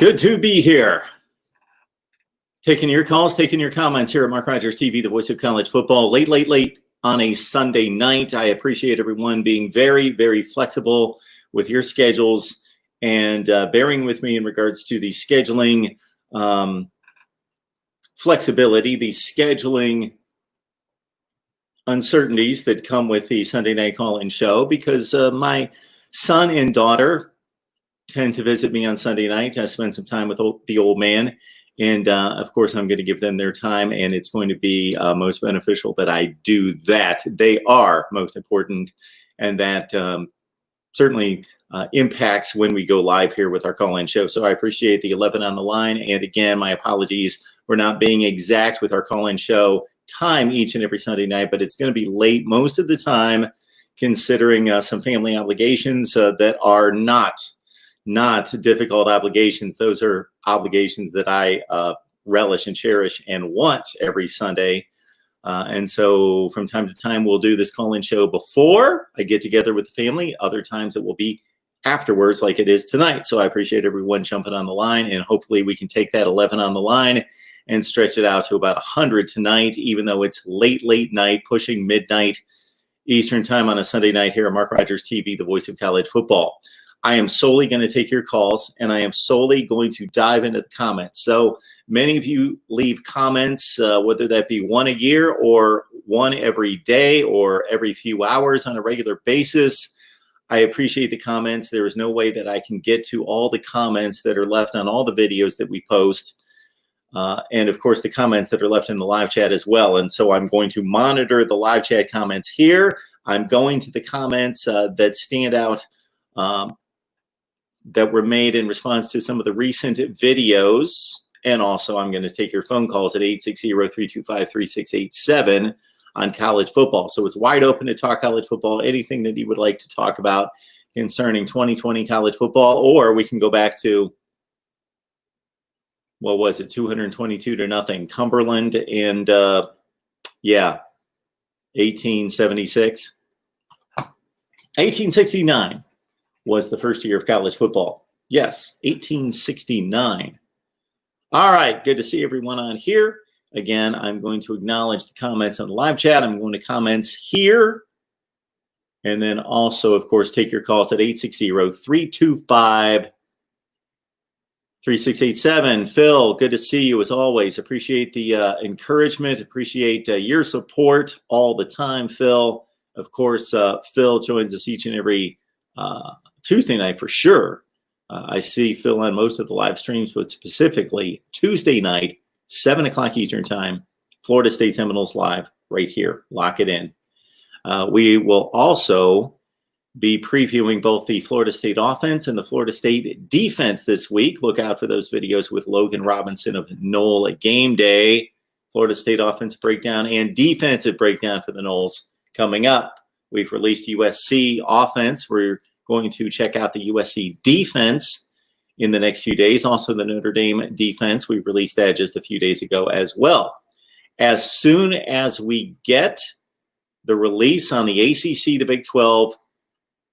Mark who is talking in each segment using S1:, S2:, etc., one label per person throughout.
S1: Good to be here. Taking your calls, taking your comments here at MarkRogersTV, the voice of college football, late on a Sunday night. I appreciate everyone being very, very flexible with your schedules and bearing with me in regards to the scheduling flexibility, the scheduling uncertainties that come with the Sunday night call-in show, because my son and daughter tend to visit me on Sunday night. I spend some time with the old man, and of course I'm going to give them their time, and it's going to be most beneficial that I do that. They are most important, and that certainly impacts when we go live here with our call-in show. So I appreciate the 11 on the line, and again, my apologies for not being exact with our call-in show time each and every Sunday night, but it's going to be late most of the time, considering some family obligations that are not difficult obligations. Those are obligations that I relish and cherish and want every Sunday. And so from time to time, we'll do this call-in show before I get together with the family. Other times it will be afterwards, like it is tonight. So I appreciate everyone jumping on the line, and hopefully we can take that 11 on the line and stretch it out to about 100 tonight, even though it's late night, pushing midnight Eastern time on a Sunday night here at MarkRogersTV, the voice of college football. I am solely going to take your calls, and I am solely going to dive into the comments. So many of you leave comments, whether that be one a year or one every day or every few hours on a regular basis. I appreciate the comments. There is no way that I can get to all the comments that are left on all the videos that we post. And of course, the comments that are left in the live chat as well. And so I'm going to monitor the live chat comments here. I'm going to the comments that stand out that were made in response to some of the recent videos. And also I'm going to take your phone calls at 860-325-3687 on college football. So it's wide open to talk college football, anything that you would like to talk about concerning 2020 college football, or we can go back to, what was it, 222-0, Cumberland, and 1876. 1869 was the first year of college football. Yes, 1869. All right, good to see everyone on here. Again, I'm going to acknowledge the comments on the live chat. I'm going to comments here. And then also, of course, take your calls at 860-325-3687. Phil, good to see you as always. Appreciate the encouragement. Appreciate your support all the time, Phil. Of course, Phil joins us each and every Tuesday night for sure. I see Phil on most of the live streams, but specifically Tuesday night, 7 o'clock Eastern time, Florida State Seminoles live right here. Lock it in. We will also be previewing both the Florida State offense and the Florida State defense this week. Look out for those videos with Logan Robinson of Noel at Game Day. Florida State offense breakdown and defensive breakdown for the Noles coming up. We've released USC offense. We're going to check out the USC defense in the next few days. Also the Notre Dame defense. We released that just a few days ago as well. As soon as we get the release on the ACC, the Big 12,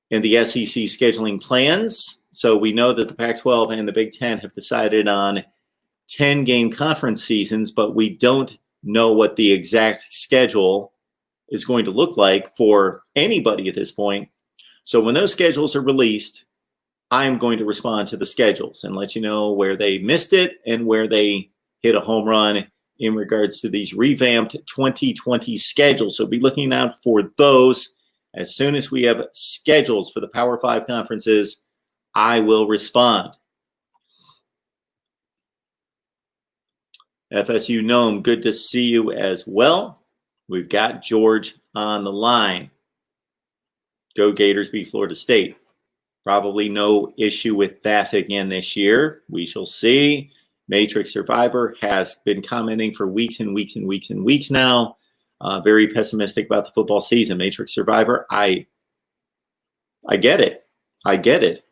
S1: and the SEC scheduling plans. So we know that the Pac-12 and the Big 10 have decided on 10-game conference seasons, but we don't know what the exact schedule is going to look like for anybody at this point. So when those schedules are released, I'm going to respond to the schedules and let you know where they missed it and where they hit a home run in regards to these revamped 2020 schedules. So be looking out for those. As soon as we have schedules for the Power 5 conferences, I will respond. FSU Nome, good to see you as well. We've got George on the line. Go Gators beat Florida State. Probably no issue with that again this year. We shall see. Matrix Survivor has been commenting for weeks and weeks and weeks and weeks now. Very pessimistic about the football season. Matrix Survivor, I get it. I get it.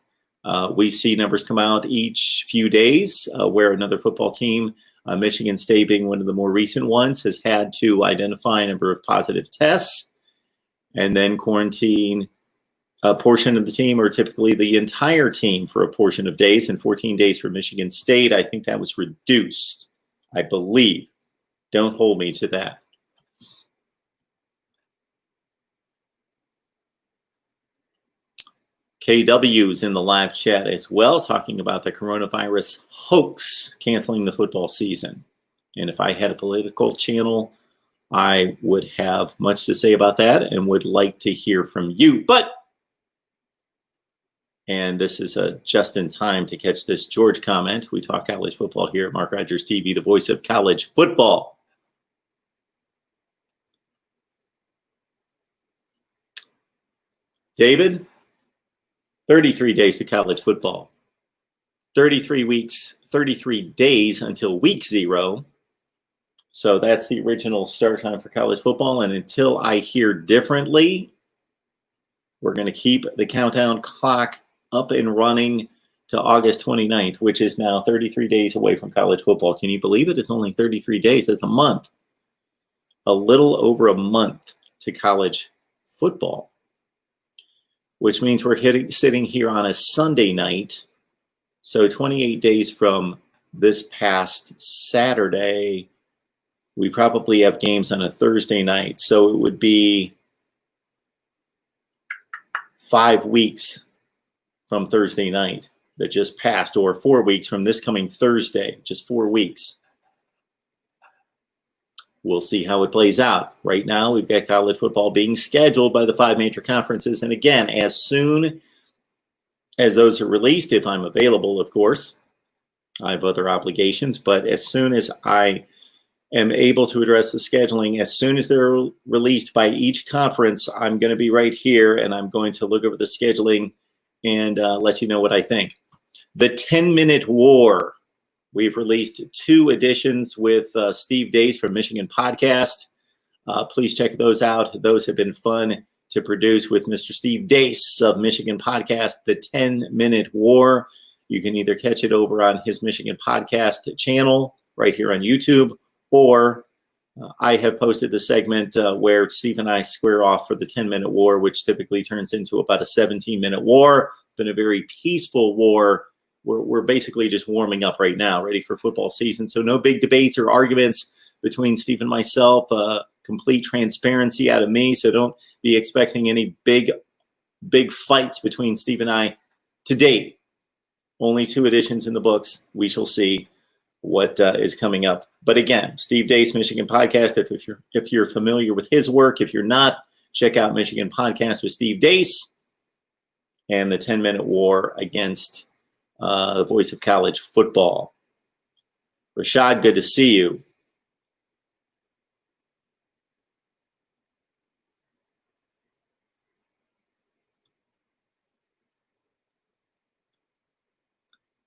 S1: We see numbers come out each few days where another football team, Michigan State being one of the more recent ones, has had to identify a number of positive tests and then quarantine a portion of the team, or typically the entire team for a portion of days, and 14 days for Michigan State. I think that was reduced, I believe. Don't hold me to that. KW's in the live chat as well, talking about the coronavirus hoax canceling the football season. And if I had a political channel, I would have much to say about that and would like to hear from you. And this is just in time to catch this George comment. We talk college football here at Mark Rogers TV, the voice of college football. David, 33 days to college football. 33 weeks, 33 days until week 0. So that's the original start time for college football. And until I hear differently, we're going to keep the countdown clock up and running to August 29th, which is now 33 days away from college football. Can you believe it? It's only 33 days. That's a month. A little over a month to college football, which means we're sitting here on a Sunday night. So 28 days from this past Saturday, we probably have games on a Thursday night. So it would be 5 weeks from Thursday night that just passed, or 4 weeks from this coming Thursday, just 4 weeks. We'll see how it plays out. Right now, we've got college football being scheduled by the 5 major conferences. And again, as soon as those are released, if I'm available, of course, I have other obligations, but as soon as I am able to address the scheduling, as soon as they're released by each conference, I'm going to be right here and I'm going to look over the scheduling and let you know what I think. The 10-minute war. We've released 2 editions with Steve Dace from Michigan Podcast. Please check those out. Those have been fun to produce with Mr. Steve Dace of Michigan Podcast, The 10-Minute War. You can either catch it over on his Michigan Podcast channel right here on YouTube, or I have posted the segment where Steve and I square off for the 10-minute war, which typically turns into about a 17-minute war. Been a very peaceful war. We're basically just warming up right now, ready for football season. So no big debates or arguments between Steve and myself. Complete transparency out of me. So don't be expecting any big fights between Steve and I to date. Only 2 editions in the books. We shall see what is coming up. But again, Steve Dace, Michigan Podcast. If you're familiar with his work, if you're not, check out Michigan Podcast with Steve Dace and the 10-minute war against the voice of college football. Rashad, good to see you.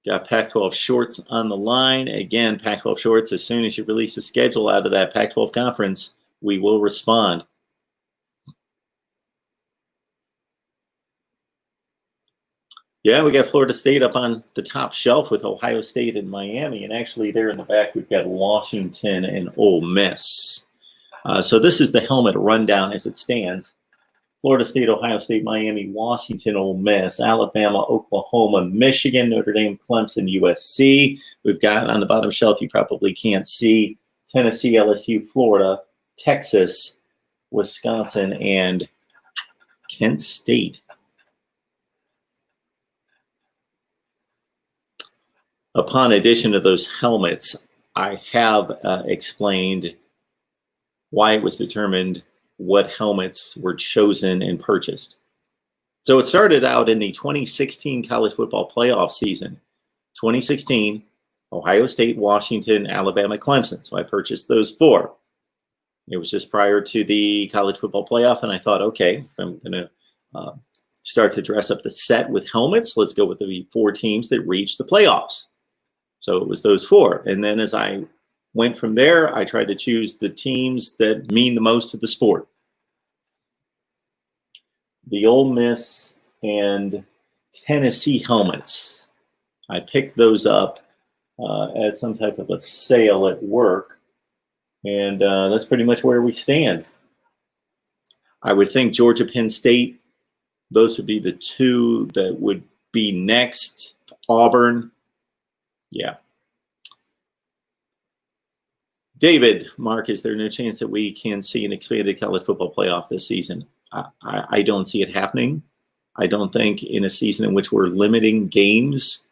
S1: Got Pac-12 shorts on the line. Again, Pac-12 shorts, as soon as you release a schedule out of that Pac-12 conference, we will respond. Yeah, we got Florida State up on the top shelf with Ohio State and Miami. And actually there in the back, we've got Washington and Ole Miss. So this is the helmet rundown as it stands. Florida State, Ohio State, Miami, Washington, Ole Miss, Alabama, Oklahoma, Michigan, Notre Dame, Clemson, USC. We've got on the bottom shelf, you probably can't see, Tennessee, LSU, Florida, Texas, Wisconsin, and Kent State. Upon addition to those helmets, I have explained why it was determined what helmets were chosen and purchased. So it started out in the 2016 college football playoff season. 2016, Ohio State, Washington, Alabama, Clemson. So I purchased those 4. It was just prior to the college football playoff, and I thought, okay, if I'm going to start to dress up the set with helmets, let's go with the 4 teams that reached the playoffs. So it was those 4. And then as I went from there, I tried to choose the teams that mean the most to the sport. The Ole Miss and Tennessee helmets. I picked those up at some type of a sale at work. And that's pretty much where we stand. I would think Georgia, Penn State Those would be the two that would be next. Auburn. Yeah. David, Mark, is there no chance that we can see an expanded college football playoff this season? I don't see it happening. I don't think in a season in which we're limiting games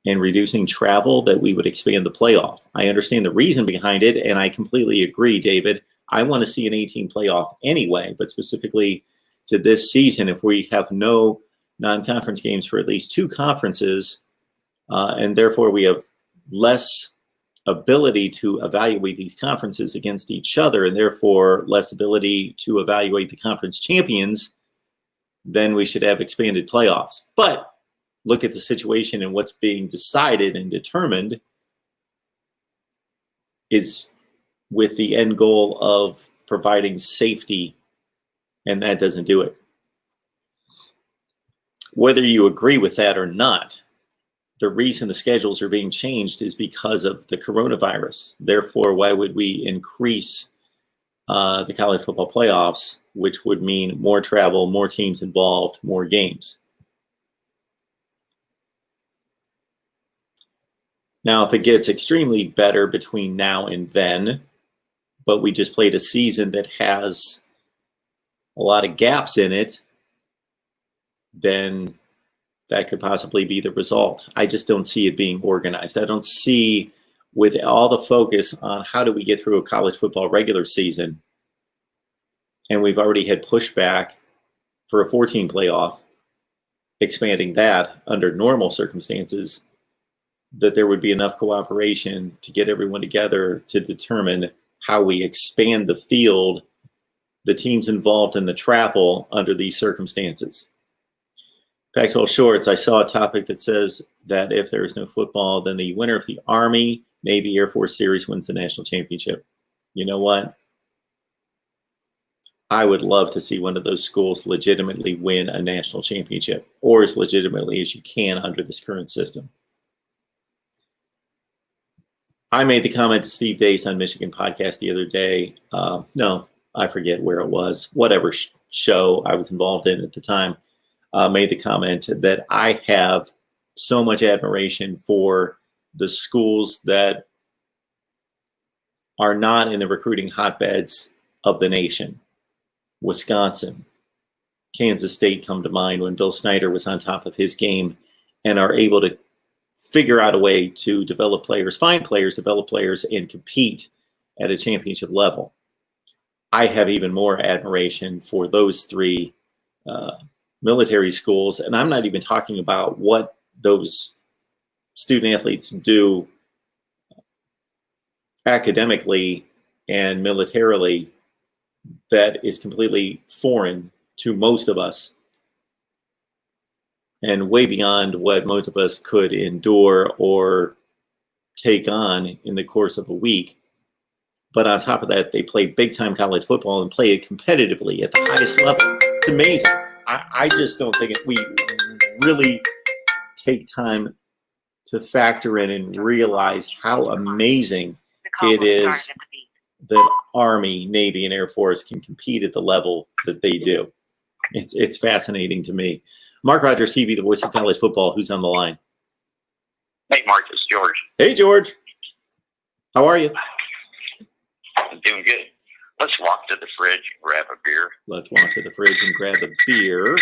S1: and reducing travel that we would expand the playoff. I understand the reason behind it, and I completely agree, David. I want to see an 18 playoff anyway, but specifically to this season, if we have no non-conference games for at least two conferences, and therefore we have less ability to evaluate these conferences against each other, and therefore less ability to evaluate the conference champions, then we should have expanded playoffs. But look at the situation and what's being decided and determined is with the end goal of providing safety, and that doesn't do it. Whether you agree with that or not, the reason the schedules are being changed is because of the coronavirus. Therefore, why would we increase the college football playoffs, which would mean more travel, more teams involved, more games? Now, if it gets extremely better between now and then, but we just played a season that has a lot of gaps in it, then that could possibly be the result. I just don't see it being organized. I don't see, with all the focus on how do we get through a college football regular season, and we've already had pushback for a 14 playoff, expanding that under normal circumstances, that there would be enough cooperation to get everyone together to determine how we expand the field, the teams involved in the travel under these circumstances. Pac-12 Shorts, I saw a topic that says that if there is no football, then the winner of the Army, Navy, Air Force series wins the national championship. You know what? I would love to see one of those schools legitimately win a national championship, or as legitimately as you can under this current system. I made the comment to Steve Dace on Michigan Podcast the other day. No, I forget where it was. Whatever show I was involved in at the time. Made the comment that I have so much admiration for the schools that are not in the recruiting hotbeds of the nation. Wisconsin, Kansas State come to mind when Bill Snyder was on top of his game, and are able to figure out a way to develop players, find players, develop players, and compete at a championship level. I have even more admiration for those three military schools, and I'm not even talking about what those student athletes do academically and militarily that is completely foreign to most of us and way beyond what most of us could endure or take on in the course of a week. But on top of that, they play big-time college football and play it competitively at the highest level. It's amazing. I just don't think we really take time to factor in and realize how amazing it is that Army, Navy, and Air Force can compete at the level that they do. It's fascinating to me. MarkRogersTV, the voice of college football. Who's on the line?
S2: Hey, Mark, it's George.
S1: Hey, George. How are you?
S2: I'm doing good. Let's walk to the fridge and grab a beer.
S1: Let's walk to the fridge and grab a beer.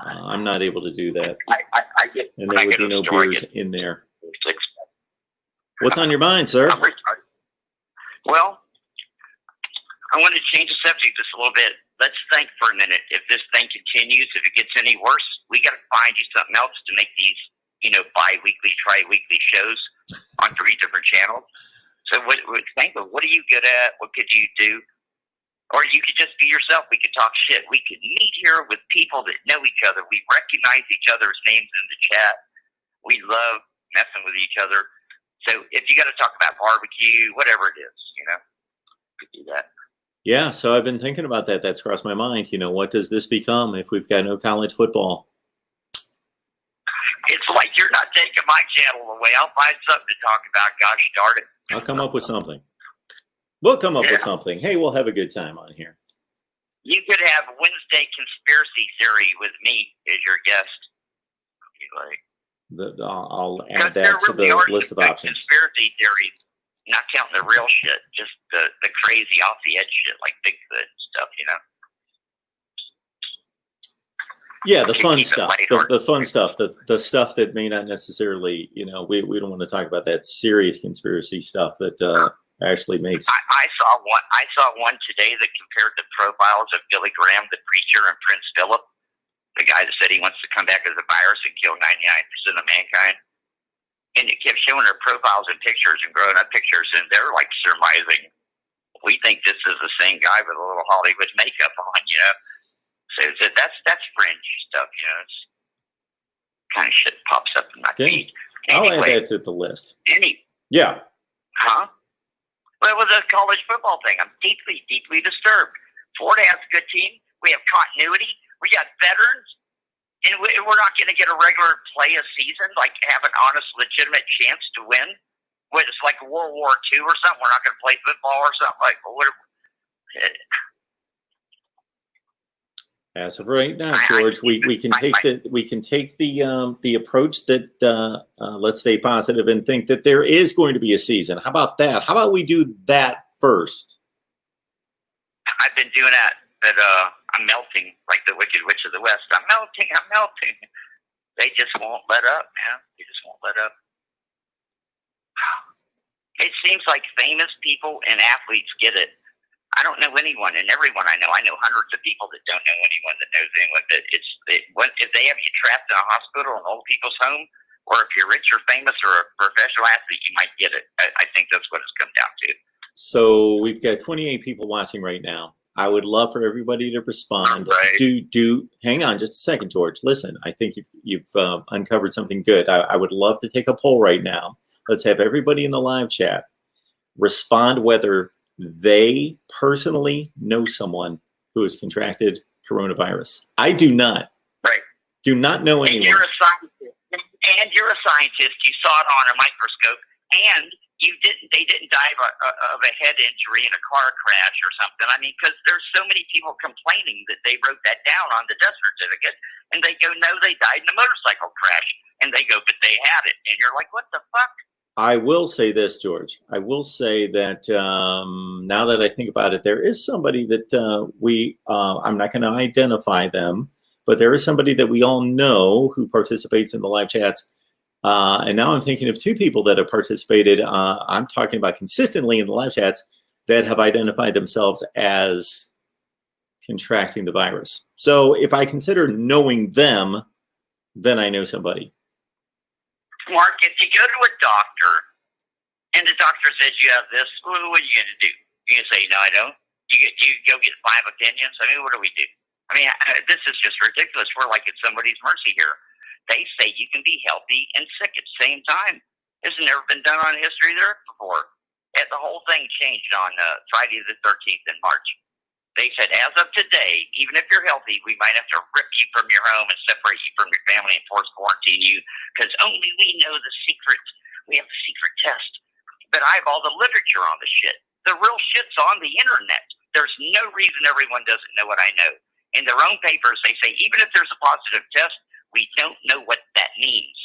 S1: I'm not able to do that.
S2: I get,
S1: and there would be no beers in there. What's on your mind, sir?
S2: Well, I want to change the subject just a little bit. Let's think for a minute. If this thing continues, if it gets any worse, we got to find you something else to make these, bi-weekly, tri-weekly shows on 3 different channels. So what are you good at? What could you do? Or you could just be yourself. We could talk shit. We could meet here with people that know each other. We recognize each other's names in the chat. We love messing with each other. So if you got to talk about barbecue, whatever it is, you could do that.
S1: Yeah, so I've been thinking about that. That's crossed my mind. What does this become if we've got no college football?
S2: It's like you're not taking my channel away. I'll find something to talk about. Gosh darn it.
S1: I'll come up with something. We'll come up with something. Hey, we'll have a good time on here.
S2: You could have Wednesday conspiracy theory with me as your guest.
S1: I'll add that to the list of options.
S2: Conspiracy theories, not counting the real shit, just the crazy off the edge shit like Bigfoot and stuff, you know.
S1: Yeah, the fun stuff, the fun stuff, the stuff that may not necessarily, you know, we don't want to talk about that serious conspiracy stuff that actually makes.
S2: I saw one today that compared the profiles of Billy Graham, the preacher, and Prince Philip, the guy that said he wants to come back as a virus and kill 99% of mankind. And it kept showing their profiles and pictures and growing up pictures, and they're like surmising, we think this is the same guy with a little Hollywood makeup on, you know. So that's fringy stuff, you know. It's kind of shit pops up in my feed. Anyway,
S1: I'll add that to the list.
S2: Yeah. Huh? Well, with the college football thing, I'm deeply, deeply disturbed. Florida has a good team. We have continuity. We got veterans. And we're not going to get a regular play a season, like have an honest, legitimate chance to win. What, it's like World War II or something. We're not going to play football or something like what?
S1: As of right now, George, we can take the approach that let's stay positive and think that there is going to be a season. How about that? How about we do that first?
S2: I've been doing that, but I'm melting like the Wicked Witch of the West. I'm melting. They just won't let up, man. They just won't let up. It seems like famous people and athletes get it. I don't know anyone, and everyone I know hundreds of people that don't know anyone that knows anyone. That if they have you trapped in a hospital, an old people's home, or if you're rich or famous or a professional athlete, you might get it. I think that's what it's come down to.
S1: So we've got 28 people watching right now. I would love for everybody to respond. Right. Do hang on just a second, George. Listen, I think you've uncovered something good. I would love to take a poll right now. Let's have everybody in the live chat respond whether they personally know someone who has contracted coronavirus. I do not.
S2: Right.
S1: Do not know anyone.
S2: You're a scientist. You saw it on a microscope, and they didn't die of a head injury in a car crash or something. I mean, because there's so many people complaining that they wrote that down on the death certificate, and they go, no, they died in a motorcycle crash, and they go, but they had it, and you're like, what the fuck?
S1: I will say this, George. I will say that now that I think about it, there is somebody that I'm not going to identify them, but there is somebody that we all know who participates in the live chats. And now I'm thinking of two people that have participated. I'm talking about consistently in the live chats that have identified themselves as contracting the virus. So if I consider knowing them, then I know somebody.
S2: Mark, if you go to a doctor and the doctor says you have this, what are you going to do? You're going to say, no, I don't? You go get 5 opinions? I mean, what do we do? I mean, this is just ridiculous. We're like at somebody's mercy here. They say you can be healthy and sick at the same time. This has never been done on history of the Earth before. And the whole thing changed on Friday the 13th in March. They said, as of today, even if you're healthy, we might have to rip you from your home and separate you from your family and force quarantine you because only we know the secret. We have the secret test. But I have all the literature on the shit. The real shit's on the internet. There's no reason everyone doesn't know what I know. In their own papers, they say, even if there's a positive test, we don't know what that means.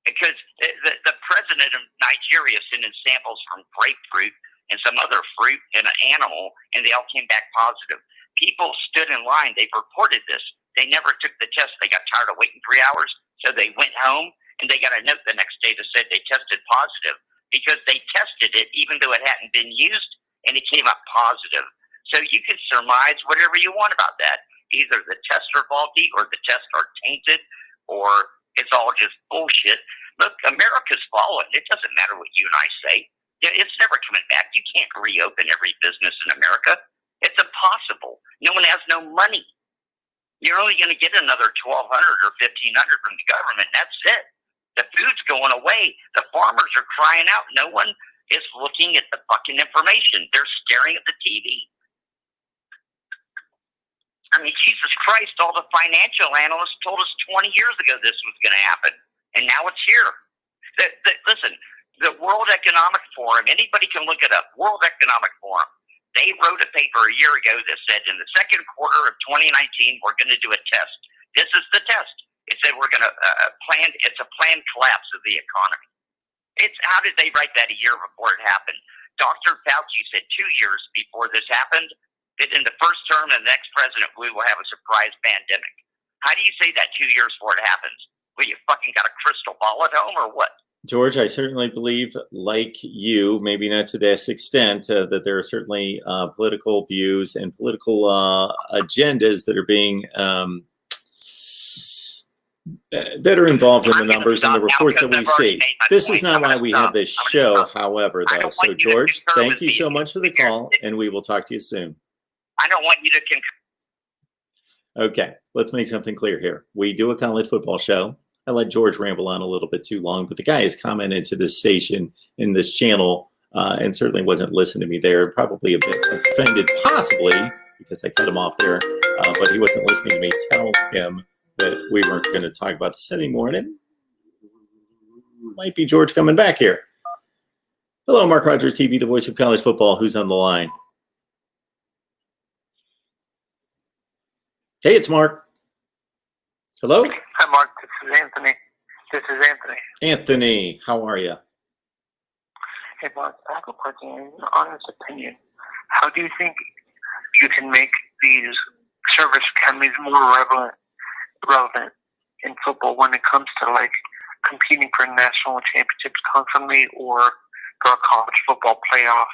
S2: Because the president of Nigeria sent in samples from grapefruit and some other fruit and an animal, and they all came back positive. People stood in line. They've reported this. They never took the test. They got tired of waiting 3 hours, so they went home, and they got a note the next day that said they tested positive because they tested it even though it hadn't been used, and it came up positive. So you can surmise whatever you want about that. Either the tests are faulty or the tests are tainted or it's all just bullshit. Look, America's fallen. It doesn't matter what you and I say. It's never coming back. You can't reopen every business in America. It's impossible. No one has no money. You're only going to get another $1,200 or $1,500 from the government. That's it. The food's going away. The farmers are crying out. No one is looking at the fucking information. They're staring at the TV. I mean, Jesus Christ, all the financial analysts told us 20 years ago this was going to happen. And now it's here. Listen, the World Economic Forum, anybody can look it up, World Economic Forum, They wrote a paper a year ago that said in the second quarter of 2019, we're going to do a test. This is the test. It said we're going to it's a planned collapse of the economy. How did they write that a year before it happened? Dr. Fauci said 2 years before this happened that in the first term of the next president, we will have a surprise pandemic. How do you say that 2 years before it happens? Well, you fucking got a crystal ball at home or what?
S1: George, I certainly believe, like you, maybe not to this extent, that there are certainly political views and political agendas that are being that are involved in the numbers and the reports that we see. This is not why we have this show, however, though. So, George, thank you so much for the call, and we will talk to you soon.
S2: I don't want you to concur.
S1: Okay, let's make something clear here. We do a college football show. I let George ramble on a little bit too long, but the guy has commented to this station in this channel and certainly wasn't listening to me there. Probably a bit offended, possibly, because I cut him off there, but he wasn't listening to me tell him that we weren't going to talk about this anymore. And it might be George coming back here. Hello, Mark Rogers TV, the voice of college football. Who's on the line? Hey, it's Mark. Hello?
S3: Hi, Mark. This is Anthony.
S1: Anthony, how are you?
S3: Hey, Mark. I have a question. In your honest opinion, how do you think you can make these service academies more relevant in football when it comes to like competing for national championships constantly or for a college football playoff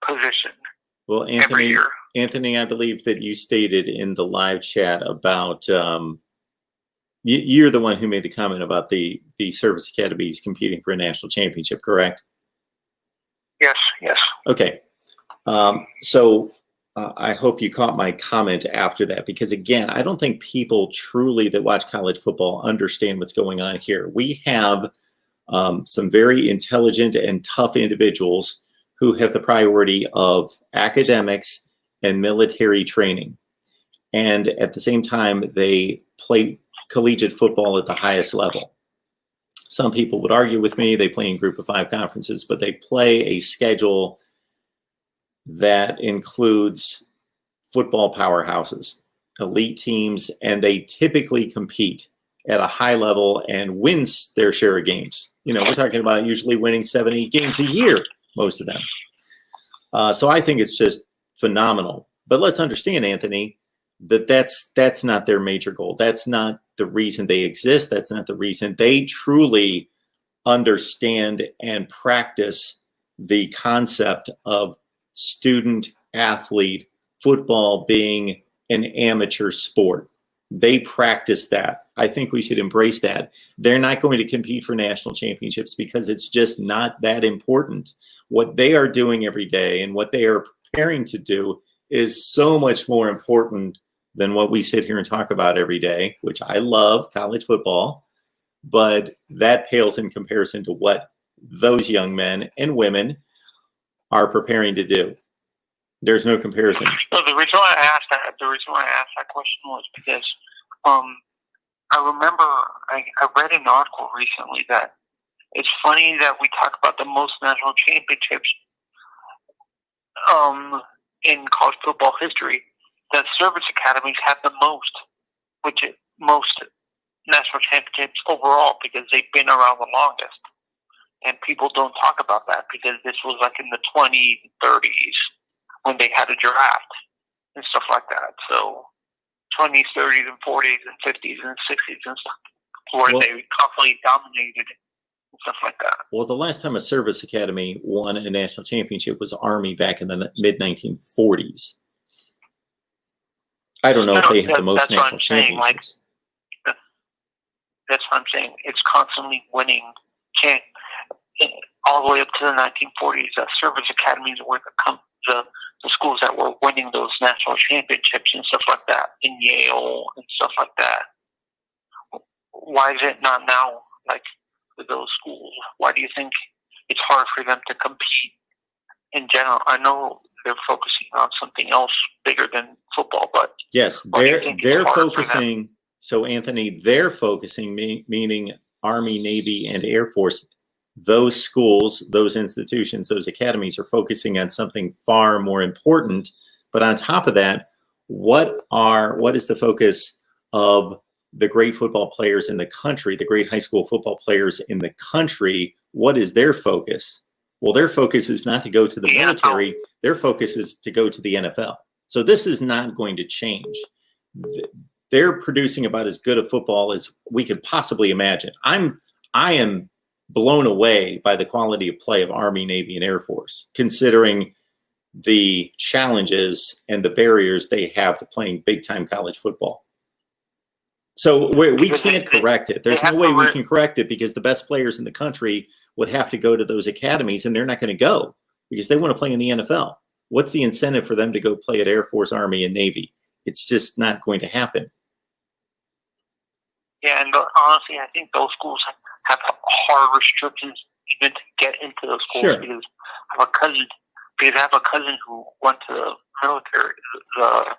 S3: position?
S1: Well, Anthony, I believe that you stated in the live chat about you're the one who made the comment about the service academies competing for a national championship, correct?
S3: Yes.
S1: Okay. So I hope you caught my comment after that, because again, I don't think people truly that watch college football understand what's going on here. We have some very intelligent and tough individuals who have the priority of academics and military training. And at the same time, they play collegiate football at the highest level. Some people would argue with me, they play in group of 5 conferences, but they play a schedule that includes football powerhouses, elite teams, and they typically compete at a high level and wins their share of games. You know, we're talking about usually winning 70 games a year, most of them. So I think it's just phenomenal. But let's understand, Anthony, that's not their major goal. That's not the reason they exist. That's not the reason. They truly understand and practice the concept of student athlete football being an amateur sport. They practice that. I think we should embrace that. They're not going to compete for national championships because it's just not that important. What they are doing every day and what they are preparing to do is so much more important than what we sit here and talk about every day, which I love, college football, but that pales in comparison to what those young men and women are preparing to do. There's no comparison.
S3: No, the reason why I asked that question was because I remember I read an article recently that it's funny that we talk about the most national championships in college football history, that service academies have the most national championships overall because they've been around the longest. And people don't talk about that because this was like in the 20s and 30s when they had a draft and stuff like that. So 20s, 30s, and 40s, and 50s, and 60s and stuff where they constantly dominated and stuff like that.
S1: Well, the last time a service academy won a national championship was Army back in the mid-1940s. I don't know if they have the most national championships.
S3: That's what I'm saying. It's constantly winning. All the way up to the 1940s, service academies were the schools that were winning those national championships and stuff like that, in Yale and stuff like that. Why is it not now, like, with those schools? Why do you think it's hard for them to compete in general? I know they're focusing on something else bigger than football, but
S1: yes, they're focusing. So, Anthony, they're focusing, meaning Army, Navy, and Air Force. those schools, those institutions, those academies are focusing on something far more important. But on top of that, what is the focus of the great football players in the country, the great high school football players in the country? What is their focus? Well, their focus is not to go to the military. Their focus is to go to the NFL. So this is not going to change. They're producing about as good a football as we could possibly imagine. I am blown away by the quality of play of Army, Navy, and Air Force, considering the challenges and the barriers they have to playing big-time college football. So we can't correct it. There's no way we can correct it, because the best players in the country would have to go to those academies, and they're not going to go because they want to play in the NFL. What's the incentive for them to go play at Air Force, Army, and Navy? It's just not going to happen.
S3: Yeah, and honestly, I think those schools have hard restrictions even to get into those schools.
S1: Sure.
S3: Because I have a cousin who went to the military, the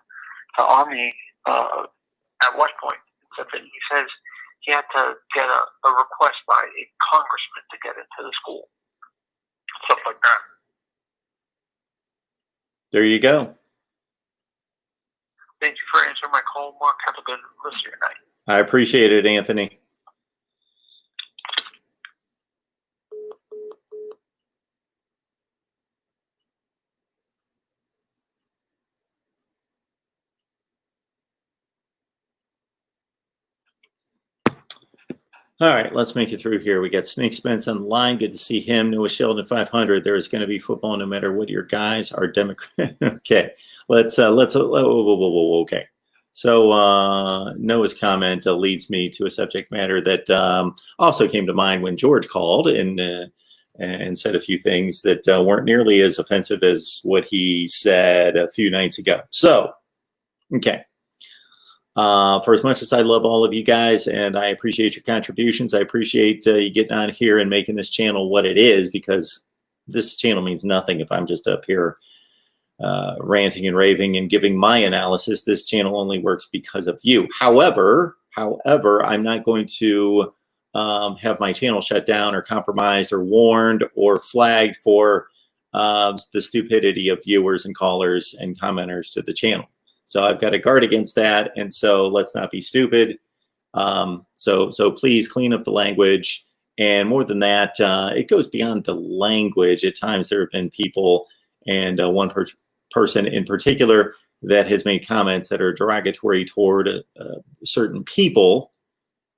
S3: Army, at West Point. He says he had to get a request by a congressman to get into the school. Stuff like that.
S1: There you go.
S3: Thank you for answering my call, Mark. Have a good rest of your night.
S1: I appreciate it, Anthony. All right, let's make it through here. We got Snake Spence on the line. Good to see him. Noah Sheldon 500. There is going to be football no matter what your guys are. Democrat. Okay, let's okay. So Noah's comment leads me to a subject matter that also came to mind when George called and said a few things that weren't nearly as offensive as what he said a few nights ago. So, okay. For as much as I love all of you guys and I appreciate your contributions, I appreciate you getting on here and making this channel what it is, because this channel means nothing if I'm just up here ranting and raving and giving my analysis. This channel only works because of you. However, I'm not going to have my channel shut down or compromised or warned or flagged for the stupidity of viewers and callers and commenters to the channel. So I've got to guard against that, and so let's not be stupid. So please clean up the language, and more than that, it goes beyond the language. At times there have been people, and one person in particular, that has made comments that are derogatory toward certain people.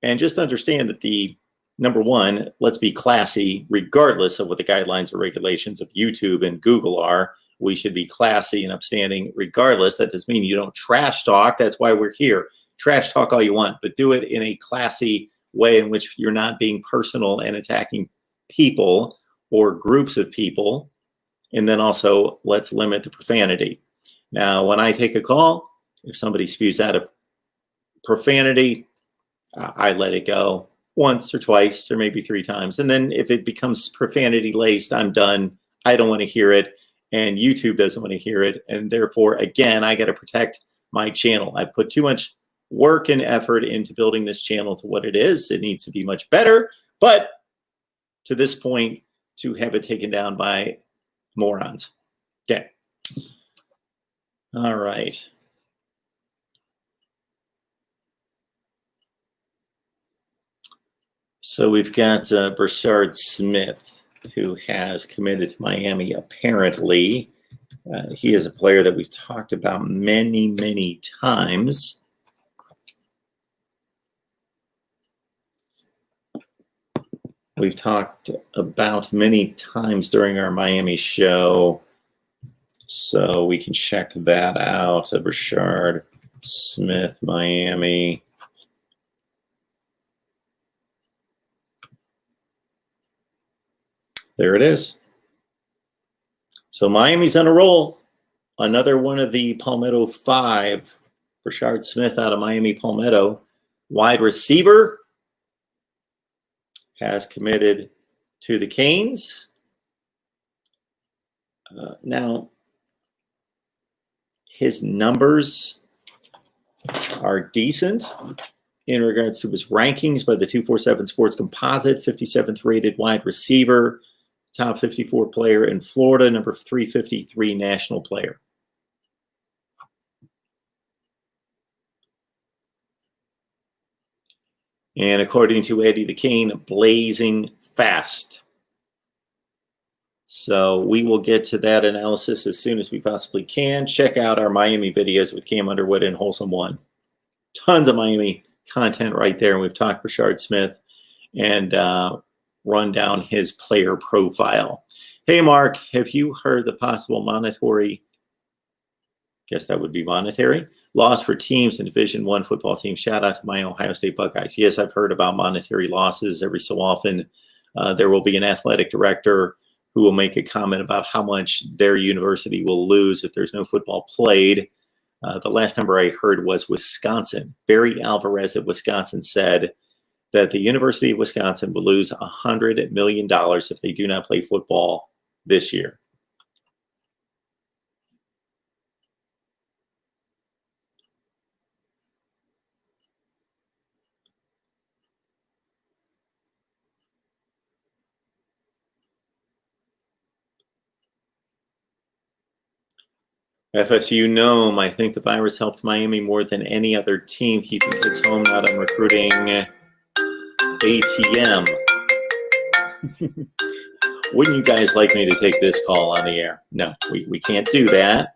S1: And just understand that number one, let's be classy, regardless of what the guidelines or regulations of YouTube and Google are. We should be classy and upstanding regardless. That doesn't mean you don't trash talk. That's why we're here. Trash talk all you want, but do it in a classy way in which you're not being personal and attacking people or groups of people. And then also, let's limit the profanity. Now, when I take a call, if somebody spews out a profanity, I let it go once or twice or maybe 3 times. And then if it becomes profanity laced, I'm done. I don't want to hear it. And YouTube doesn't want to hear it. And therefore, again, I got to protect my channel. I put too much work and effort into building this channel to what it is. It needs to be much better. But to this point, to have it taken down by morons. Okay. All right. So we've got Brashard Smith, who has committed to Miami, apparently. He is a player that we've talked about many, many times. We've talked about many times during our Miami show, so we can check that out. Brashard Smith, Miami. There it is. So Miami's on a roll. Another one of the Palmetto 5. Brashard Smith out of Miami Palmetto. Wide receiver. Has committed to the Canes. Now, his numbers are decent. in regards to his rankings by the 247 Sports Composite, 57th rated wide receiver, top 54 player in Florida, number 353 national player. And according to Eddie the Cane, blazing fast. So we will get to that analysis as soon as we possibly can. Check out our Miami videos with Cam Underwood and Wholesome One. Tons of Miami content right there. And we've talked Rashard Smith and run down his player profile. Hey, Mark, have you heard the possible monetary, guess that would be monetary, loss for teams in Division I football teams? Shout out to my Ohio State Buckeyes. Yes, I've heard about monetary losses every so often. There will be an athletic director who will make a comment about how much their university will lose if there's no football played. The last number I heard was Wisconsin. Barry Alvarez at Wisconsin said that the University of Wisconsin will lose $100 million if they do not play football this year. FSU Gnome, I think the virus helped Miami more than any other team, keeping kids home, not on recruiting ATM. Wouldn't you guys like me to take this call on the air? No, we can't do that.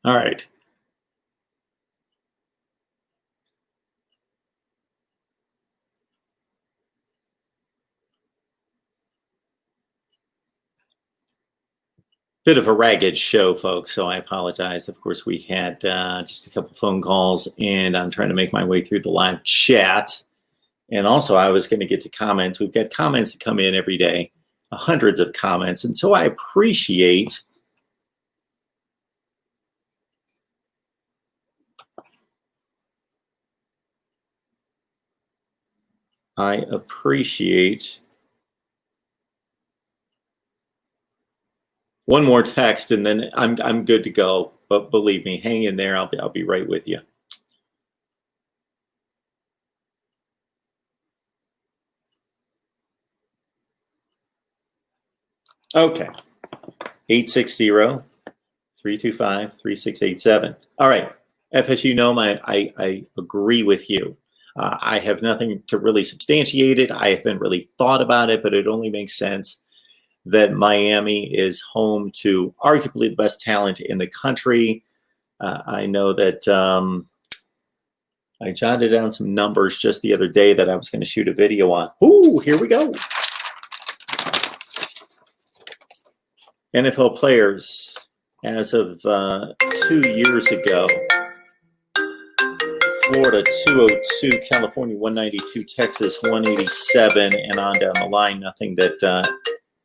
S1: All right. Bit of a ragged show, folks, so I apologize. Of course, we had just a couple phone calls, and I'm trying to make my way through the live chat. And also, I was going to get to comments. We've got comments that come in every day, hundreds of comments. And so I appreciate one more text, and then I'm good to go. But believe me, hang in there. I'll be right with you. Okay. 860-325-3687. All right. FSU Gnome, I agree with you. I have nothing to really substantiate it. I haven't really thought about it, but it only makes sense that Miami is home to arguably the best talent in the country. I know that I jotted down some numbers just the other day that I was going to shoot a video on. Ooh, here we go. NFL players as of 2 years ago. Florida 202, California 192, Texas 187, and on down the line. Nothing that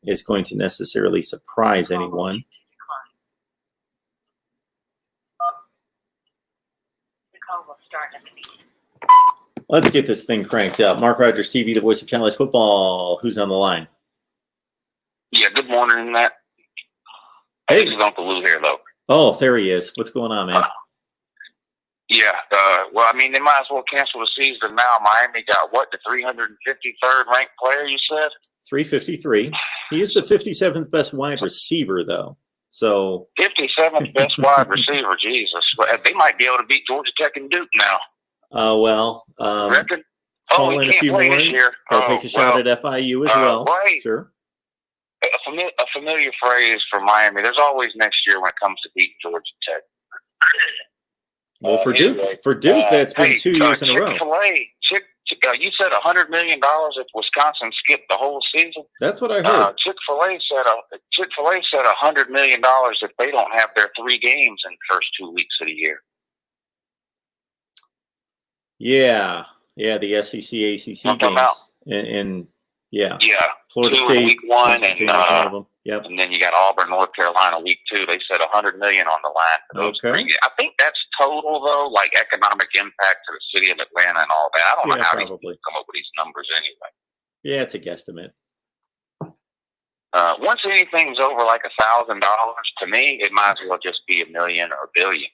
S1: is going to necessarily surprise anyone. Let's get this thing cranked up. Mark Rogers TV, the voice of college football. Who's on the line?
S4: Yeah, good morning, Matt.
S1: Hey.
S4: This is Uncle Lou here, though.
S1: Oh, there he is. What's going on, man?
S4: Yeah, well, I mean, they might as well cancel the season now. Miami got, what, the 353rd ranked player, you said?
S1: 353. He is the 57th best wide receiver, though. So
S4: 57th best wide receiver, Jesus. They might be able to beat Georgia Tech and Duke now.
S1: Well,
S4: reckon?
S1: call
S4: he
S1: in a
S4: can't
S1: few
S4: play
S1: more.
S4: this year.
S1: They'll take a shot at FIU as well.
S4: Right.
S1: Sure.
S4: A familiar phrase for Miami. There's always next year when it comes to beating Georgia Tech.
S1: Well, for
S4: anyway,
S1: Duke, that's been 2 years in a row.
S4: Chick-fil-A, you said $100 million if Wisconsin skipped the whole season.
S1: That's what I heard.
S4: Chick-fil-A said $100 million if they don't have their 3 games in the first 2 weeks of the year.
S1: Yeah, the SEC, ACC games. And Yeah.
S4: Yeah.
S1: Florida
S4: 2
S1: State,
S4: in week 1,
S1: West Virginia, one of them. Yep.
S4: and then you got Auburn, North Carolina, week 2. They said $100 million on the line for those
S1: Okay.
S4: 3 games. I think that's total though, like economic impact to the city of Atlanta and all that. I don't know how these
S1: probably.
S4: come up with these numbers anyway.
S1: Yeah, it's a guesstimate.
S4: Once anything's over like $1,000, to me, it might as well just be $1 million or $1 billion.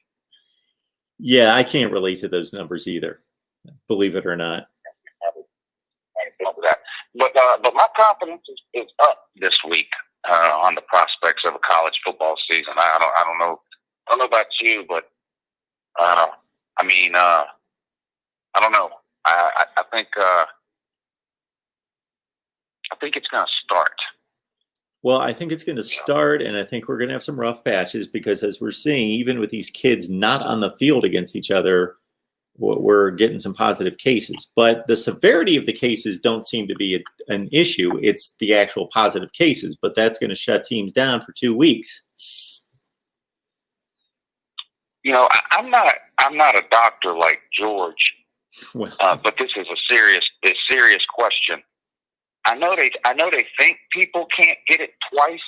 S1: Yeah, I can't relate to those numbers either, believe it or not.
S4: But my confidence is up this week on the prospects of a college football season. I don't know about you, but I don't know. I think it's going to start.
S1: Well, I think it's going to start, and I think we're going to have some rough patches because, as we're seeing, even with these kids not on the field against each other, we're getting some positive cases. But the severity of the cases don't seem to be an issue. It's the actual positive cases, but that's going to shut teams down for 2 weeks.
S4: You know, I'm not a doctor like George,
S1: Well,
S4: but this is a serious question. I know they think people can't get it twice.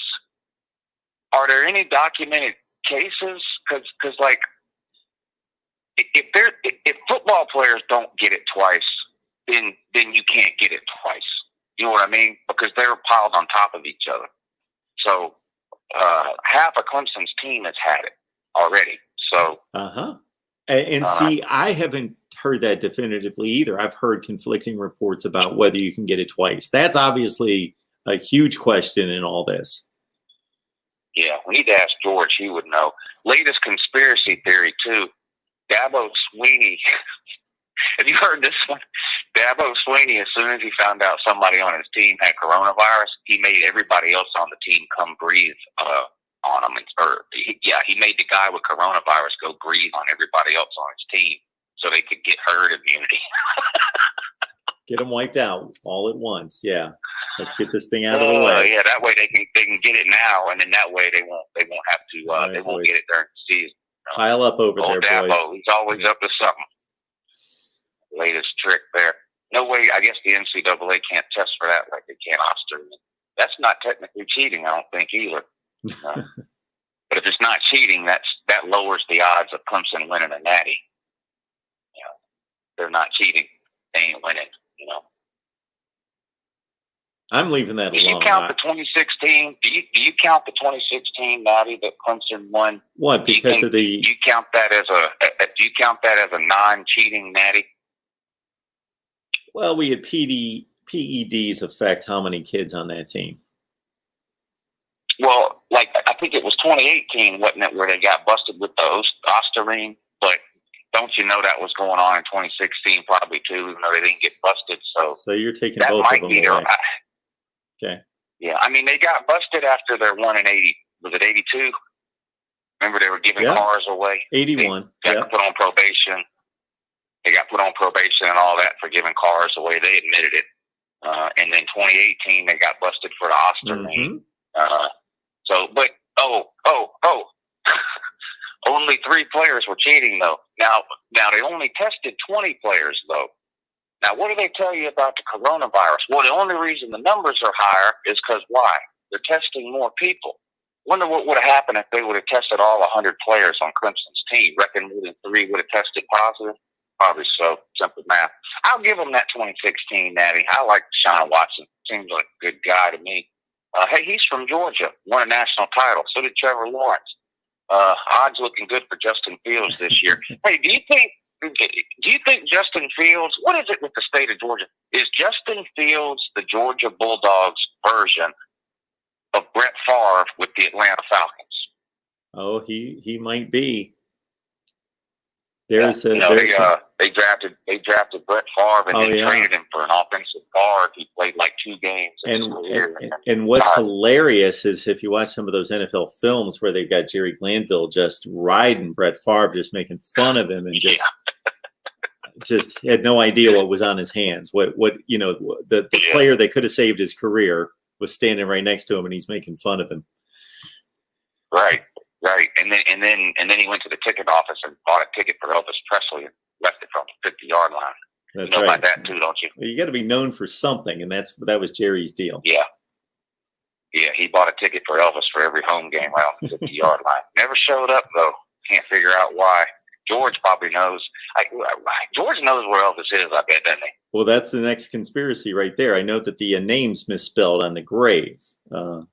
S4: Are there any documented cases? Because like, if football players don't get it twice, then you can't get it twice. You know what I mean? Because they're piled on top of each other. So half of Clemson's team has had it already. So
S1: and see, I haven't heard that definitively either. I've heard conflicting reports about whether you can get it twice. That's obviously a huge question in all this.
S4: Yeah, we need to ask George. He would know. Latest conspiracy theory too. Dabo Swinney. Have you heard this one? Dabo Swinney, as soon as he found out somebody on his team had coronavirus, he made everybody else on the team come breathe on him. He made the guy with coronavirus go breathe on everybody else on his team so they could get herd immunity.
S1: Get them wiped out all at once. Yeah, let's get this thing out of the way.
S4: Yeah, that way they can get it now, and then that way they won't have to they won't get it during the season.
S1: Pile up over there,
S4: Dabo,
S1: boys.
S4: he's always up to something. Latest trick there. No way. I guess the NCAA can't test for that like they can Oster. That's not technically cheating, I don't think either. But if it's not cheating, that lowers the odds of Clemson winning a natty. You know, they're not cheating. They ain't winning. You know.
S1: I'm leaving that alone.
S4: Do you count the 2016? Do you count the 2016 natty that Clemson won?
S1: What? Because of the?
S4: Do you count that as a non-cheating natty?
S1: Well, we had PEDs affect how many kids on that team?
S4: Well, like I think it was 2018, wasn't it, where they got busted with the Osterine? But don't you know that was going on in 2016 probably too, even though they didn't get busted. So
S1: you're taking
S4: that
S1: both
S4: might
S1: of them
S4: be
S1: away.
S4: Okay. Yeah, I mean they got busted after their 1 in 80. Was it 82? Remember they were giving cars away.
S1: 81.
S4: They got put on probation. They got put on probation and all that for giving cars away. They admitted it. And then 2018 they got busted for the Osterine. But only 3 players were cheating though. Now they only tested 20 players though. Now what do they tell you about the coronavirus? Well, the only reason the numbers are higher is because why? They're testing more people. Wonder what would have happened if they would have tested all 100 players on Clemson's team. Reckon more than 3 would have tested positive? Probably so. Simple math. I'll give him that 2016 natty. I like Deshaun Watson. Seems like a good guy to me. Hey, he's from Georgia. Won a national title. So did Trevor Lawrence. Odds looking good for Justin Fields this year. Hey, do you think Justin Fields, what is it with the state of Georgia? Is Justin Fields the Georgia Bulldogs version of Brett Favre with the Atlanta Falcons?
S1: Oh, he might be. They
S4: drafted Brett Favre and then traded him for an offensive guard. He played like 2 games in his career.
S1: And what's hilarious is if you watch some of those NFL films where they've got Jerry Glanville just riding Brett Favre, just making fun of him and just had no idea what was on his hands. The player that could have saved his career was standing right next to him and he's making fun of him.
S4: Right. And then he went to the ticket office and bought a ticket for Elvis Presley and left it from the 50-yard line.
S1: That's
S4: you know
S1: right.
S4: about that too, don't you?
S1: You got to be known for something, and that was Jerry's deal.
S4: Yeah. Yeah, he bought a ticket for Elvis for every home game around the 50-yard line. Never showed up, though. Can't figure out why. George probably knows. George knows where Elvis is, I bet, doesn't he?
S1: Well, that's the next conspiracy right there. I know that the name's misspelled on the grave, the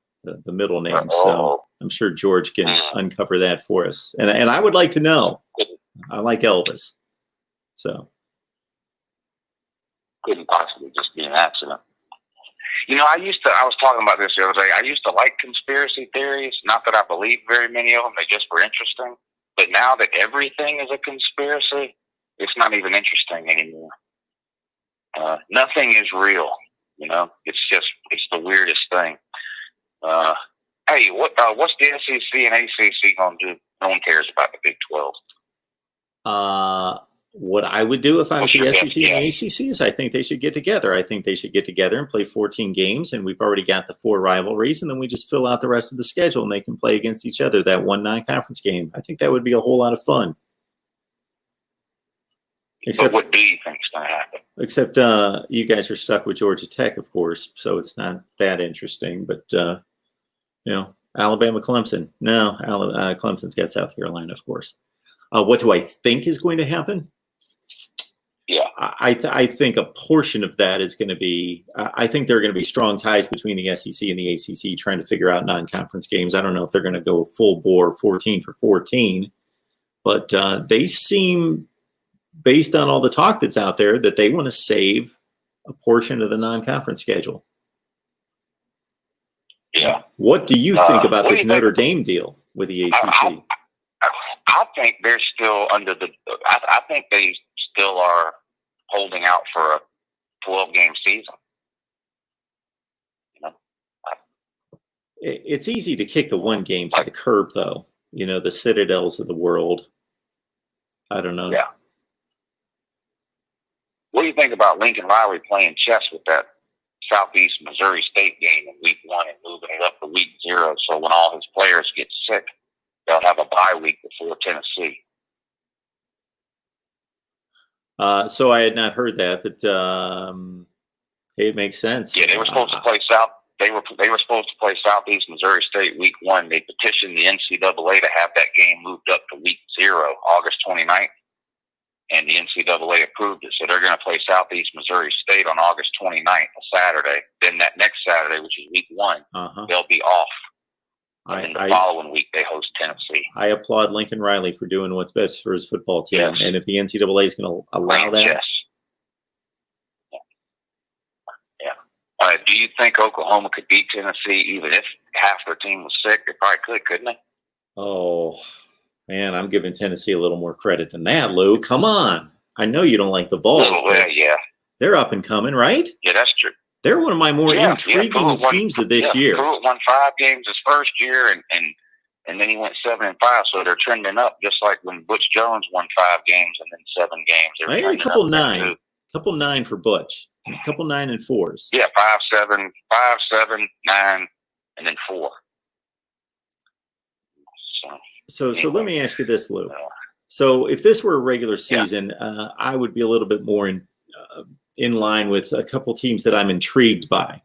S1: middle name. So I'm sure George can uncover that for us. And I would like to know. I like Elvis. So.
S4: Couldn't possibly just be an accident. You know, I was talking about this the other day. I used to like conspiracy theories. Not that I believe very many of them. They just were interesting. But now that everything is a conspiracy, it's not even interesting anymore. Nothing is real. You know, it's the weirdest thing. Hey, what's the SEC and ACC going to do? No one cares about the Big 12.
S1: What I would do if I was the SEC
S4: yeah.
S1: and the ACC is I think they should get together. I think they should get together and play 14 games, and we've already got the 4 rivalries, and then we just fill out the rest of the schedule, and they can play against each other, that one non-conference game. I think that would be a whole lot of fun.
S4: But what do you think is going to happen?
S1: Except you guys are stuck with Georgia Tech, of course, so it's not that interesting. But, you know, Alabama, Clemson. No, Clemson's got South Carolina, of course. What do I think is going to happen?
S4: Yeah,
S1: I think a portion of that is going to be, I think there are going to be strong ties between the SEC and the ACC trying to figure out non-conference games. I don't know if they're going to go full bore 14 for 14, but they seem, based on all the talk that's out there, that they want to save a portion of the non-conference schedule.
S4: Yeah.
S1: What do you think about this Notre Dame deal with the ACC?
S4: I think they're still under the, I think they still are holding out for a 12-game season. You know?
S1: It's easy to kick the one game to the curb, though. You know, the Citadels of the world. I don't know.
S4: Yeah. What do you think about Lincoln Riley playing chess with that Southeast Missouri State game in week 1 and moving it up to week 0 so when all his players get sick, they'll have a bye week before Tennessee?
S1: So I had not heard that, but it makes sense.
S4: Yeah, they were supposed to play They were supposed to play Southeast Missouri State week 1. They petitioned the NCAA to have that game moved up to week 0, August 29th, and the NCAA approved it. So they're going to play Southeast Missouri State on August 29th, a Saturday. Then that next Saturday, which is week 1, they'll be off. And then the following week, they host Tennessee.
S1: I applaud Lincoln Riley for doing what's best for his football team. Yes. And if the NCAA is going to allow that.
S4: Yes. Yeah. Do you think Oklahoma could beat Tennessee even if half their team was sick? They probably could, couldn't they?
S1: Oh, man, I'm giving Tennessee a little more credit than that, Lou. Come on. I know you don't like the Vols.
S4: Yeah.
S1: They're up and coming, right?
S4: Yeah, that's true.
S1: They're one of my more intriguing teams of this year.
S4: Pruitt won 5 games his first year, and then he went 7-5. So they're trending up, just like when Butch Jones won 5 games and then 7 games.
S1: Maybe a couple 9 for Butch, a couple 9 and 4s.
S4: Yeah, 5, 7, 9, and then 4.
S1: So let me ask you this, Lou. So if this were a regular season, I would be a little bit more in line with a couple teams that I'm intrigued by.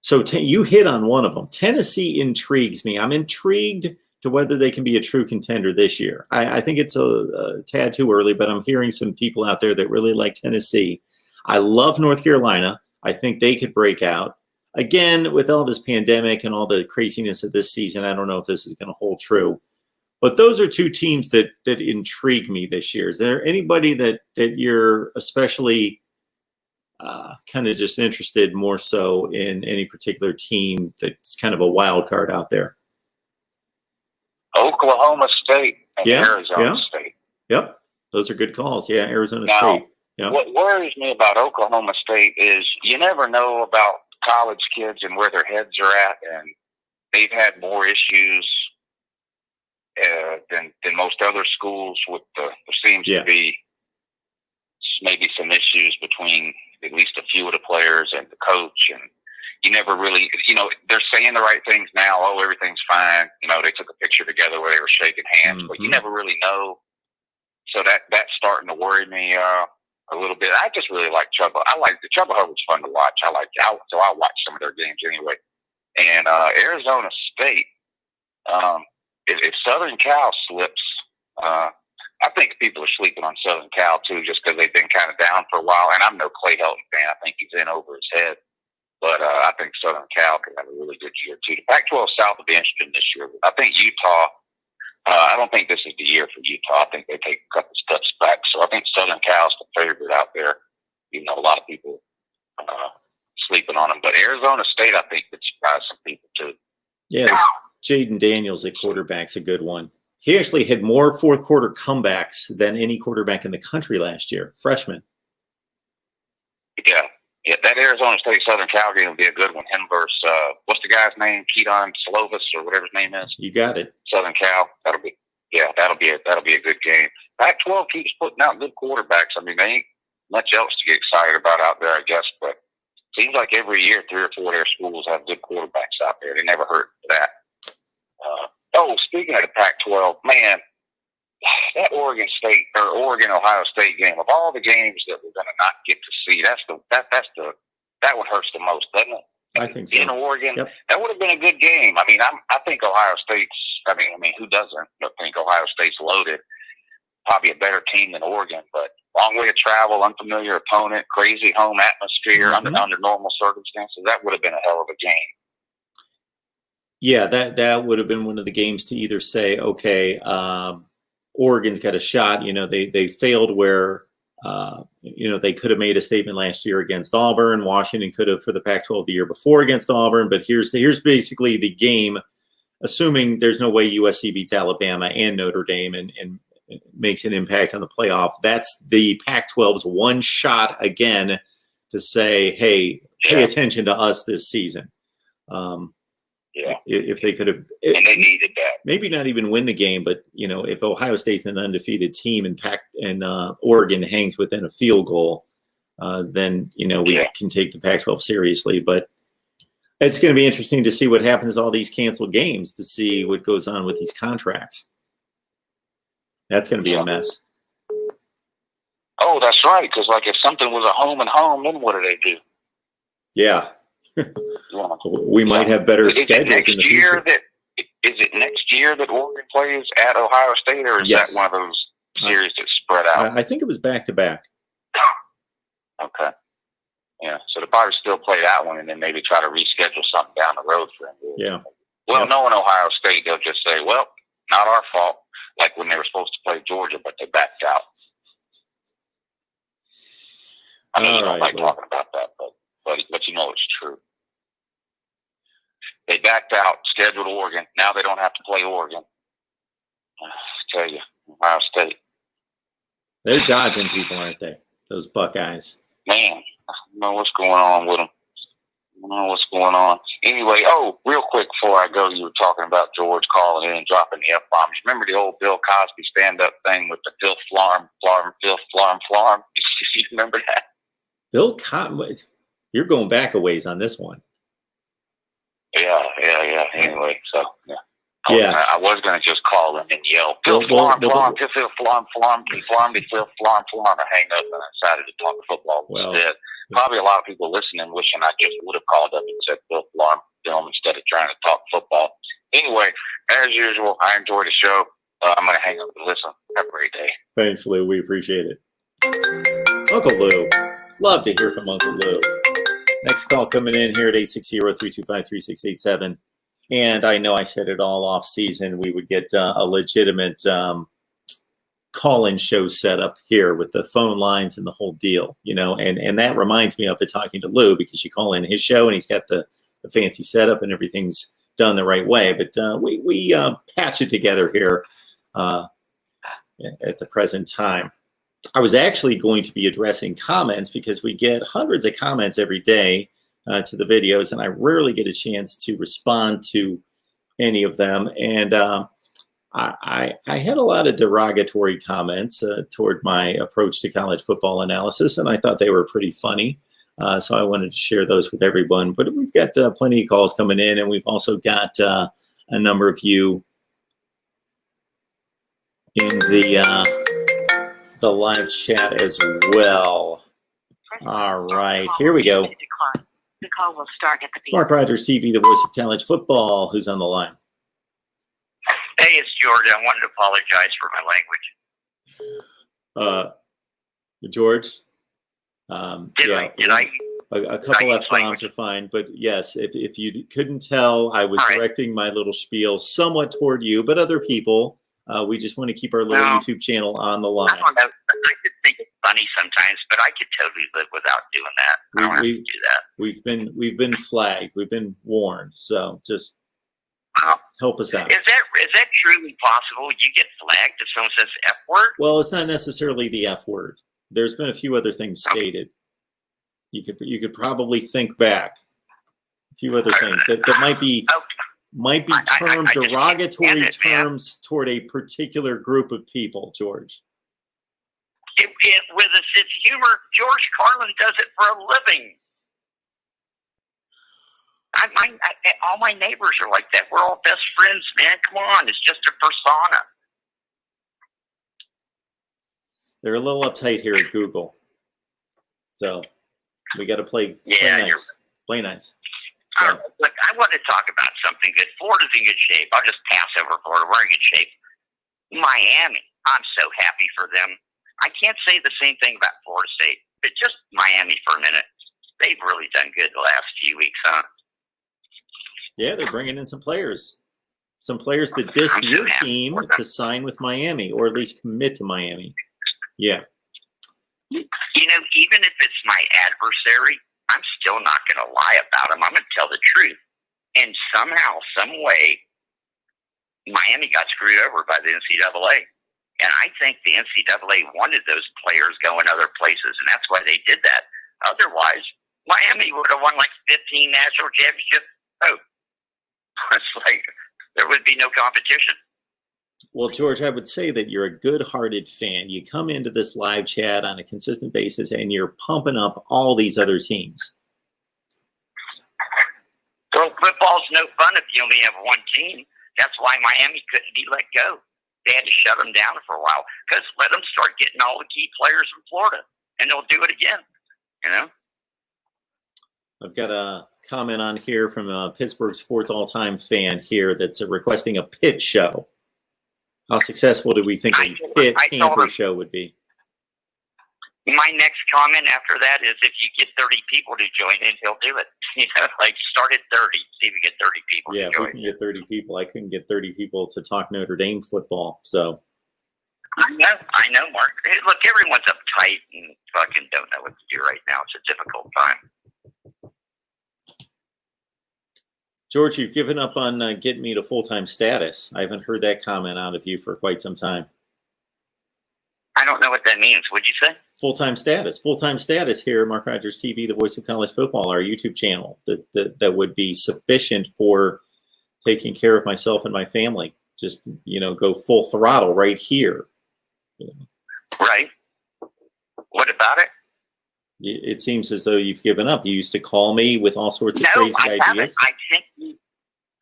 S1: So you hit on one of them. Tennessee intrigues me. I'm intrigued to whether they can be a true contender this year. I think it's a tad too early, but I'm hearing some people out there that really like Tennessee. I love North Carolina. I think they could break out. Again, with all this pandemic and all the craziness of this season, I don't know if this is going to hold true. But those are 2 teams that intrigue me this year. Is there anybody that you're especially kind of just interested more so in any particular team that's kind of a wild card out there?
S4: Oklahoma State and Arizona State.
S1: Yep. Those are good calls. Yeah, Arizona State. Yep.
S4: What worries me about Oklahoma State is you never know about college kids and where their heads are at, and they've had more issues than most other schools. There seems to be maybe some issues between at least a few of the players and the coach, and you never really, they're saying the right things now. Oh, everything's fine. They took a picture together where they were shaking hands, but you never really know. So that's starting to worry me. a little bit. I just really like Chubba. The Chubba Hubbard's fun to watch. I watch some of their games anyway. And Arizona State, if Southern Cal slips, I think people are sleeping on Southern Cal too, just because they've been kind of down for a while. And I'm no Clay Helton fan. I think he's in over his head. But I think Southern Cal could have a really good year too. The Pac-12 South will be interesting this year. I think Utah. I don't think this is the year for Utah. I think they take a couple steps back. So I think Southern Cal's the favorite out there. You know, a lot of people sleeping on them. But Arizona State, I think, could surprise some people too.
S1: Yeah, Jaden Daniels at quarterback's a good one. He actually had more fourth quarter comebacks than any quarterback in the country last year, freshman.
S4: Yeah, that Arizona State Southern Cal game will be a good one. Him versus what's the guy's name? Keaton Slovis or whatever his name is.
S1: You got it.
S4: Southern Cal. That'll be a good game. Pac-12 keeps putting out good quarterbacks. I mean, there ain't much else to get excited about out there, I guess. But it seems like every year 3 or 4 of their schools have good quarterbacks out there. They never hurt for that. Speaking of the Pac-12, man, that Oregon Ohio State game, of all the games that we're going to not get to see, that one hurts the most, doesn't it?
S1: I think so.
S4: In Oregon,
S1: yep.
S4: That would have been a good game. I mean, I think Ohio State's. I mean, who doesn't think Ohio State's loaded? Probably a better team than Oregon, but long way to travel, unfamiliar opponent, crazy home atmosphere under normal circumstances. That would have been a hell of a game.
S1: Yeah, that would have been one of the games to either say, okay, Oregon's got a shot. You know, they failed where, they could have made a statement last year against Auburn. Washington could have for the Pac-12 the year before against Auburn. But here's basically the game, assuming there's no way USC beats Alabama and Notre Dame and makes an impact on the playoff. That's the Pac-12's one shot again to say, hey, pay attention to us this season.
S4: Yeah,
S1: if they could have,
S4: and they needed that.
S1: Maybe not even win the game, but if Ohio State's an undefeated team and Oregon hangs within a field goal, then we can take the Pac-12 seriously. But it's going to be interesting to see what happens to all these canceled games, to see what goes on with these contracts. That's going to be a mess.
S4: Oh, that's right. Because if something was a home and home, then what do they do?
S1: Yeah. We might have better schedules in the future.
S4: Is it next year that Oregon plays at Ohio State, or is that one of those series that's spread out?
S1: I think it was back-to-back.
S4: Okay. Yeah, so they'll probably still play that one and then maybe try to reschedule something down the road for them.
S1: Yeah.
S4: Well, knowing Ohio State, they'll just say, well, not our fault, like when they were supposed to play Georgia, but they backed out. I know you don't like talking about that, but you know it's true. They backed out, scheduled Oregon. Now they don't have to play Oregon. I tell you, Ohio State.
S1: They're dodging people, aren't they? Those Buckeyes.
S4: Man, I don't know what's going on with them. I don't know what's going on. Anyway, real quick before I go, you were talking about George calling in and dropping the F-bombs. Remember the old Bill Cosby stand-up thing with the Phil Flarm? You remember that?
S1: Bill Cosby. You're going back a ways on this one.
S4: Yeah. Anyway, so, yeah. I was going to just call him and yell, Phil Flarm, Phil Flarm, Phil Flarm, and hang up, and I decided to talk football instead. Probably a lot of people listening wishing I just would have called up and said Phil Flarm film instead of trying to talk football. Anyway, as usual, I enjoy the show. I'm going to hang up and listen. Have a great day.
S1: Thanks, Lou. We appreciate it. Uncle Lou. Love to hear from Uncle Lou. Next call coming in here at 860-325-3687. And I know I said it all off season. We would get a legitimate call-in show set up here with the phone lines and the whole deal, and that reminds me of the Talking to Lou, because you call in his show and he's got the fancy setup and everything's done the right way. But we patch it together here at the present time. I was actually going to be addressing comments because we get hundreds of comments every day to the videos, and I rarely get a chance to respond to any of them. And I had a lot of derogatory comments toward my approach to college football analysis, and I thought they were pretty funny. So I wanted to share those with everyone. But we've got plenty of calls coming in, and we've also got a number of you in the the live chat as well. All right, here we go.
S5: The call will start at the beep.
S1: Mark Rogers TV, the voice of college football. Who's on the line?
S2: Hey, it's George. I wanted to apologize for my language.
S1: George?
S2: Did I?
S1: A couple F-bombs are fine, but yes, if you couldn't tell, I was directing my little spiel somewhat toward you, but other people. We just want to keep our little YouTube channel on the line.
S2: I don't know. I could think it's funny sometimes, but I could totally live without doing that. I don't have to do that.
S1: We've been flagged. We've been warned. So just help us out.
S2: Is that truly possible? You get flagged if someone says F word?
S1: Well, it's not necessarily the F word. There's been a few other things stated. You could probably think back a few other things that might be termed derogatory terms toward a particular group of people, George.
S2: With a sense of humor, George Carlin does it for a living. All my neighbors are like that. We're all best friends, man. Come on, it's just a persona.
S1: They're a little uptight here at Google, so we got to play nice. Play nice. So.
S2: Look, I want to talk about something good. Florida's in good shape. I'll just pass over Florida. We're in good shape. Miami, I'm so happy for them. I can't say the same thing about Florida State, but just Miami for a minute. They've really done good the last few weeks, huh? Yeah,
S1: they're bringing in some players. Some players that dissed your team to sign with Miami, or at least commit to Miami. Yeah.
S2: You know, even if it's my adversary, I'm still not going to lie about them. I'm going to tell the truth. And somehow, some way, Miami got screwed over by the NCAA. And I think the NCAA wanted those players going other places, and that's why they did that. Otherwise, Miami would have won like 15 national championships. Oh, it's like there would be no competition.
S1: Well, George, I would say that you're a good-hearted fan. You come into this live chat on a consistent basis, and you're pumping up all these other teams.
S2: Well, football's no fun if you only have one team. That's why Miami couldn't be let go. They had to shut them down for a while because let them start getting all the key players from Florida, and they'll do it again. You know.
S1: I've got a comment on here from a Pittsburgh sports all-time fan here that's requesting a Pitt show. How successful do we think a Pitt Panther show would be?
S2: My next comment after that is if you get 30 people to join in, he'll do it. You know, like start at 30, see if you get 30 people to join.
S1: Yeah, if we can get 30 people. I couldn't get 30 people to talk Notre Dame football, so.
S2: I know, Mark. Hey, look, everyone's uptight and fucking don't know what to do right now. It's a difficult time.
S1: George, you've given up on getting me to full-time status. I haven't heard that comment out of you for quite some time.
S2: I don't know what that means. What'd you say?
S1: Full-time status. Full-time status here at Mark Rogers TV, the voice of college football, our YouTube channel that would be sufficient for taking care of myself and my family. Just, you know, go full throttle right here. You know.
S2: Right. What about it?
S1: It seems as though you've given up. You used to call me with all sorts of crazy ideas.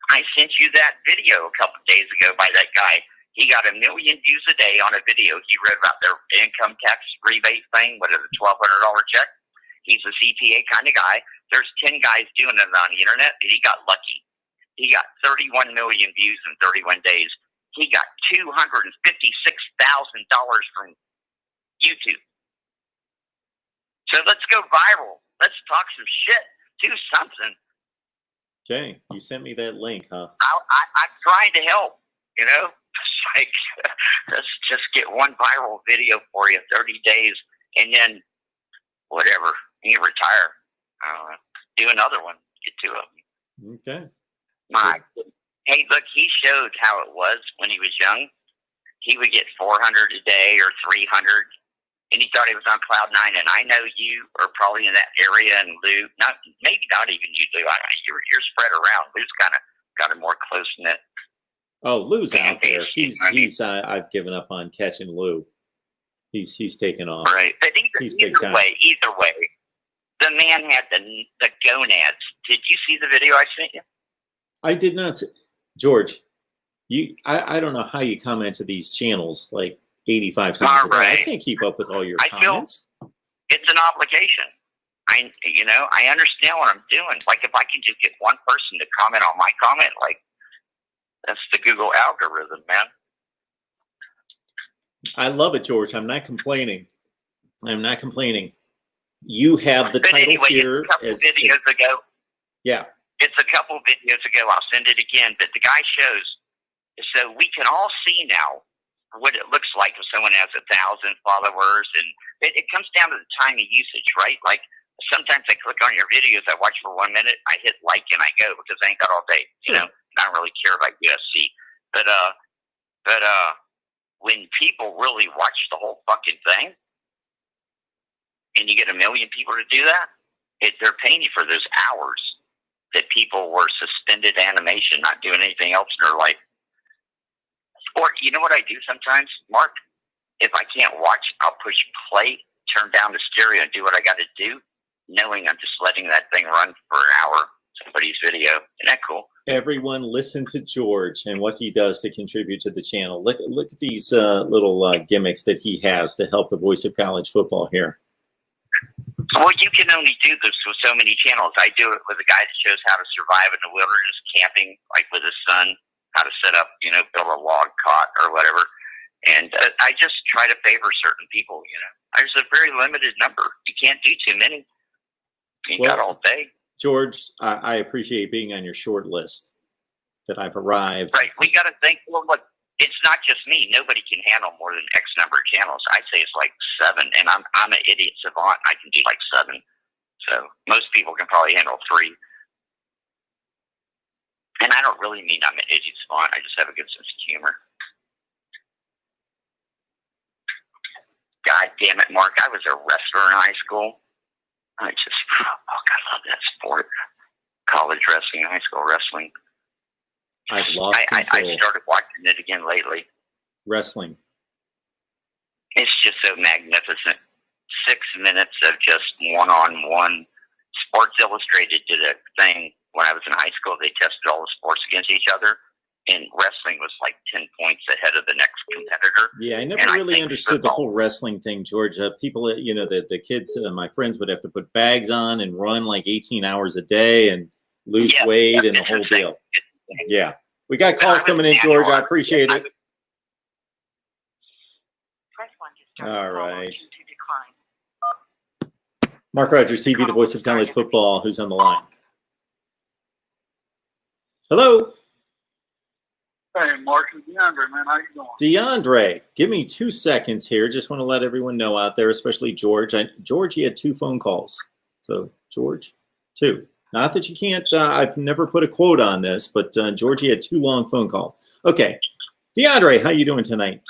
S2: I sent you that video a couple of days ago by that guy. He got 1 million views a day on a video. He read about their income tax rebate thing, what is it, $1,200 check? He's a CPA kind of guy. There's 10 guys doing it on the internet, and he got lucky. He got 31 million views in 31 days. He got $256,000 from YouTube. So let's go viral. Let's talk some shit. Do something.
S1: Okay, you sent me that link, huh?
S2: I'm trying to help, you know? It's like, let's just get one viral video for you, 30 days, and then whatever, you retire. Do another one, get 2 of them.
S1: Okay.
S2: Hey, look, he showed how it was when he was young. He would get 400 a day or 300, and he thought he was on cloud 9. And I know you are probably in that area, and Lou, maybe not even you, Lou. You're spread around. Lou's kind of got a more close knit.
S1: Oh, Lou's out there. He's. I've given up on catching Lou. He's taken off.
S2: Right, but either way, the man had the gonads. Did you see the video I sent you?
S1: I did not see. George, I don't know how you comment to these channels. Like, 85 times
S2: All
S1: a day. I
S2: right.
S1: can't keep up with all your
S2: I feel-
S1: comments.
S2: It's an obligation. I understand what I'm doing. Like, if I can just get one person to comment on my comment, like, that's the Google algorithm, man.
S1: I love it, George. I'm not complaining. I'm not complaining. You have the
S2: But
S1: title
S2: anyway,
S1: here.
S2: it's a couple videos ago.
S1: Yeah.
S2: It's a couple videos ago. I'll send it again. But the guy shows, so we can all see now what it looks like if someone has 1,000 followers. And it comes down to the time of usage, right? Like, sometimes I click on your videos, I watch for 1 minute, I hit like and I go because I ain't got all day. You know, I don't really care about UFC. But when people really watch the whole fucking thing, and you get 1 million people to do that, they're paying you for those hours that people were suspended animation, not doing anything else in their life. Or, you know what I do sometimes, Mark? If I can't watch, I'll push play, turn down the stereo, and do what I got to do, knowing I'm just letting that thing run for an hour, somebody's video. Isn't that cool?
S1: Everyone listen to George and what he does to contribute to the channel. Look at these little gimmicks that he has to help the voice of college football here.
S2: Well, you can only do this with so many channels. I do it with a guy that shows how to survive in the wilderness, camping, like with his son, how to set up, build a log cot or whatever. And I just try to favor certain people, There's a very limited number. You can't do too many. You got all day.
S1: George, I appreciate being on your short list that I've arrived.
S2: Right. We got to think, well, look, it's not just me. Nobody can handle more than X number of channels. I say it's like 7, and I'm an idiot savant. I can do like 7. So most people can probably handle 3. And I don't really mean I'm an idiot savant. I just have a good sense of humor. God damn it, Mark. I was a wrestler in high school. I love that sport. College wrestling, high school wrestling.
S1: I've lost
S2: I
S1: control.
S2: started watching it again lately.
S1: Wrestling.
S2: It's just so magnificent. 6 minutes of just one-on-one. Sports Illustrated did a thing when I was in high school. They tested all the sports against each other, and wrestling was like 10 points ahead of the next competitor.
S1: Yeah, I never really understood the whole wrestling thing, George. People, the kids, my friends would have to put bags on and run like 18 hours a day and lose weight and the whole deal. Yeah. We got calls coming in, George. I appreciate it.
S5: Press 1 to start.
S1: All
S5: Call
S1: right.
S5: option to decline.
S1: Mark Rogers TV, the voice of college football. Who's on the line? Hello.
S6: Hey, Mark, it's DeAndre, man. How you doing?
S1: DeAndre, give me 2 seconds here. Just want to let everyone know out there, especially George. George, he had 2 phone calls. So, George, 2. Not that you can't, I've never put a quote on this, but George, he had 2 long phone calls. Okay. DeAndre, how you doing tonight?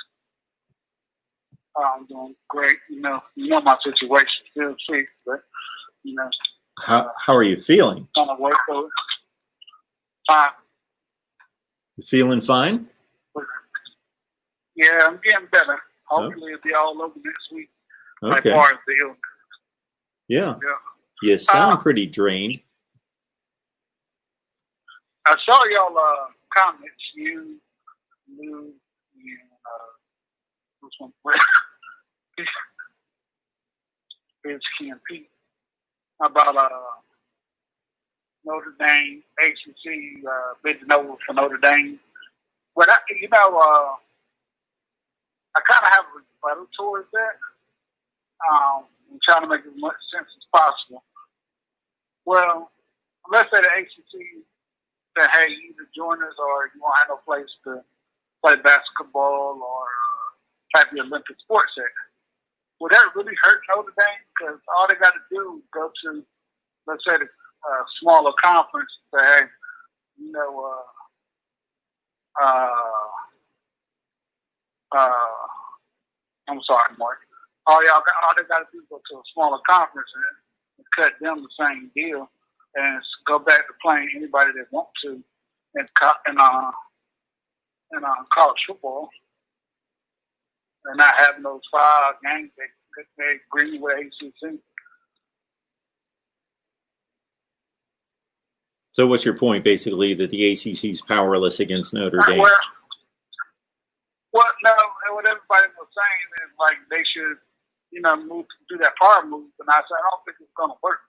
S6: I'm doing great. You know my situation still sick, but,
S1: How are you feeling?
S6: trying to work through it.
S1: You feeling fine?
S6: Yeah, I'm getting better. Hopefully it'll be all over next week.
S1: Okay.
S6: As far as the illness.
S1: Yeah.
S6: Yeah.
S1: You sound pretty drained.
S6: I saw y'all comments, you, and this one, it's Ken Pete, about Notre Dame, ACC, bidding over for Notre Dame. But I kind of have a rebuttal towards that. I'm trying to make as much sense as possible. Well, let's say the ACC said, hey, you either join us or you won't have no place to play basketball or have the Olympic sports center. Would that really hurt Notre Dame? Because all they got to do is go to, let's say, the smaller conference and say, hey, I'm sorry, Mark. All they got to do is go to a smaller conference and cut them the same deal and go back to playing anybody that wants to in college football and not having those 5 games that they agree with ACC.
S1: So what's your point, basically, that the ACC is powerless against Notre Dame?
S6: Well, no, what everybody was saying is like they should, move to do that power move. And I said, I don't think it's gonna work.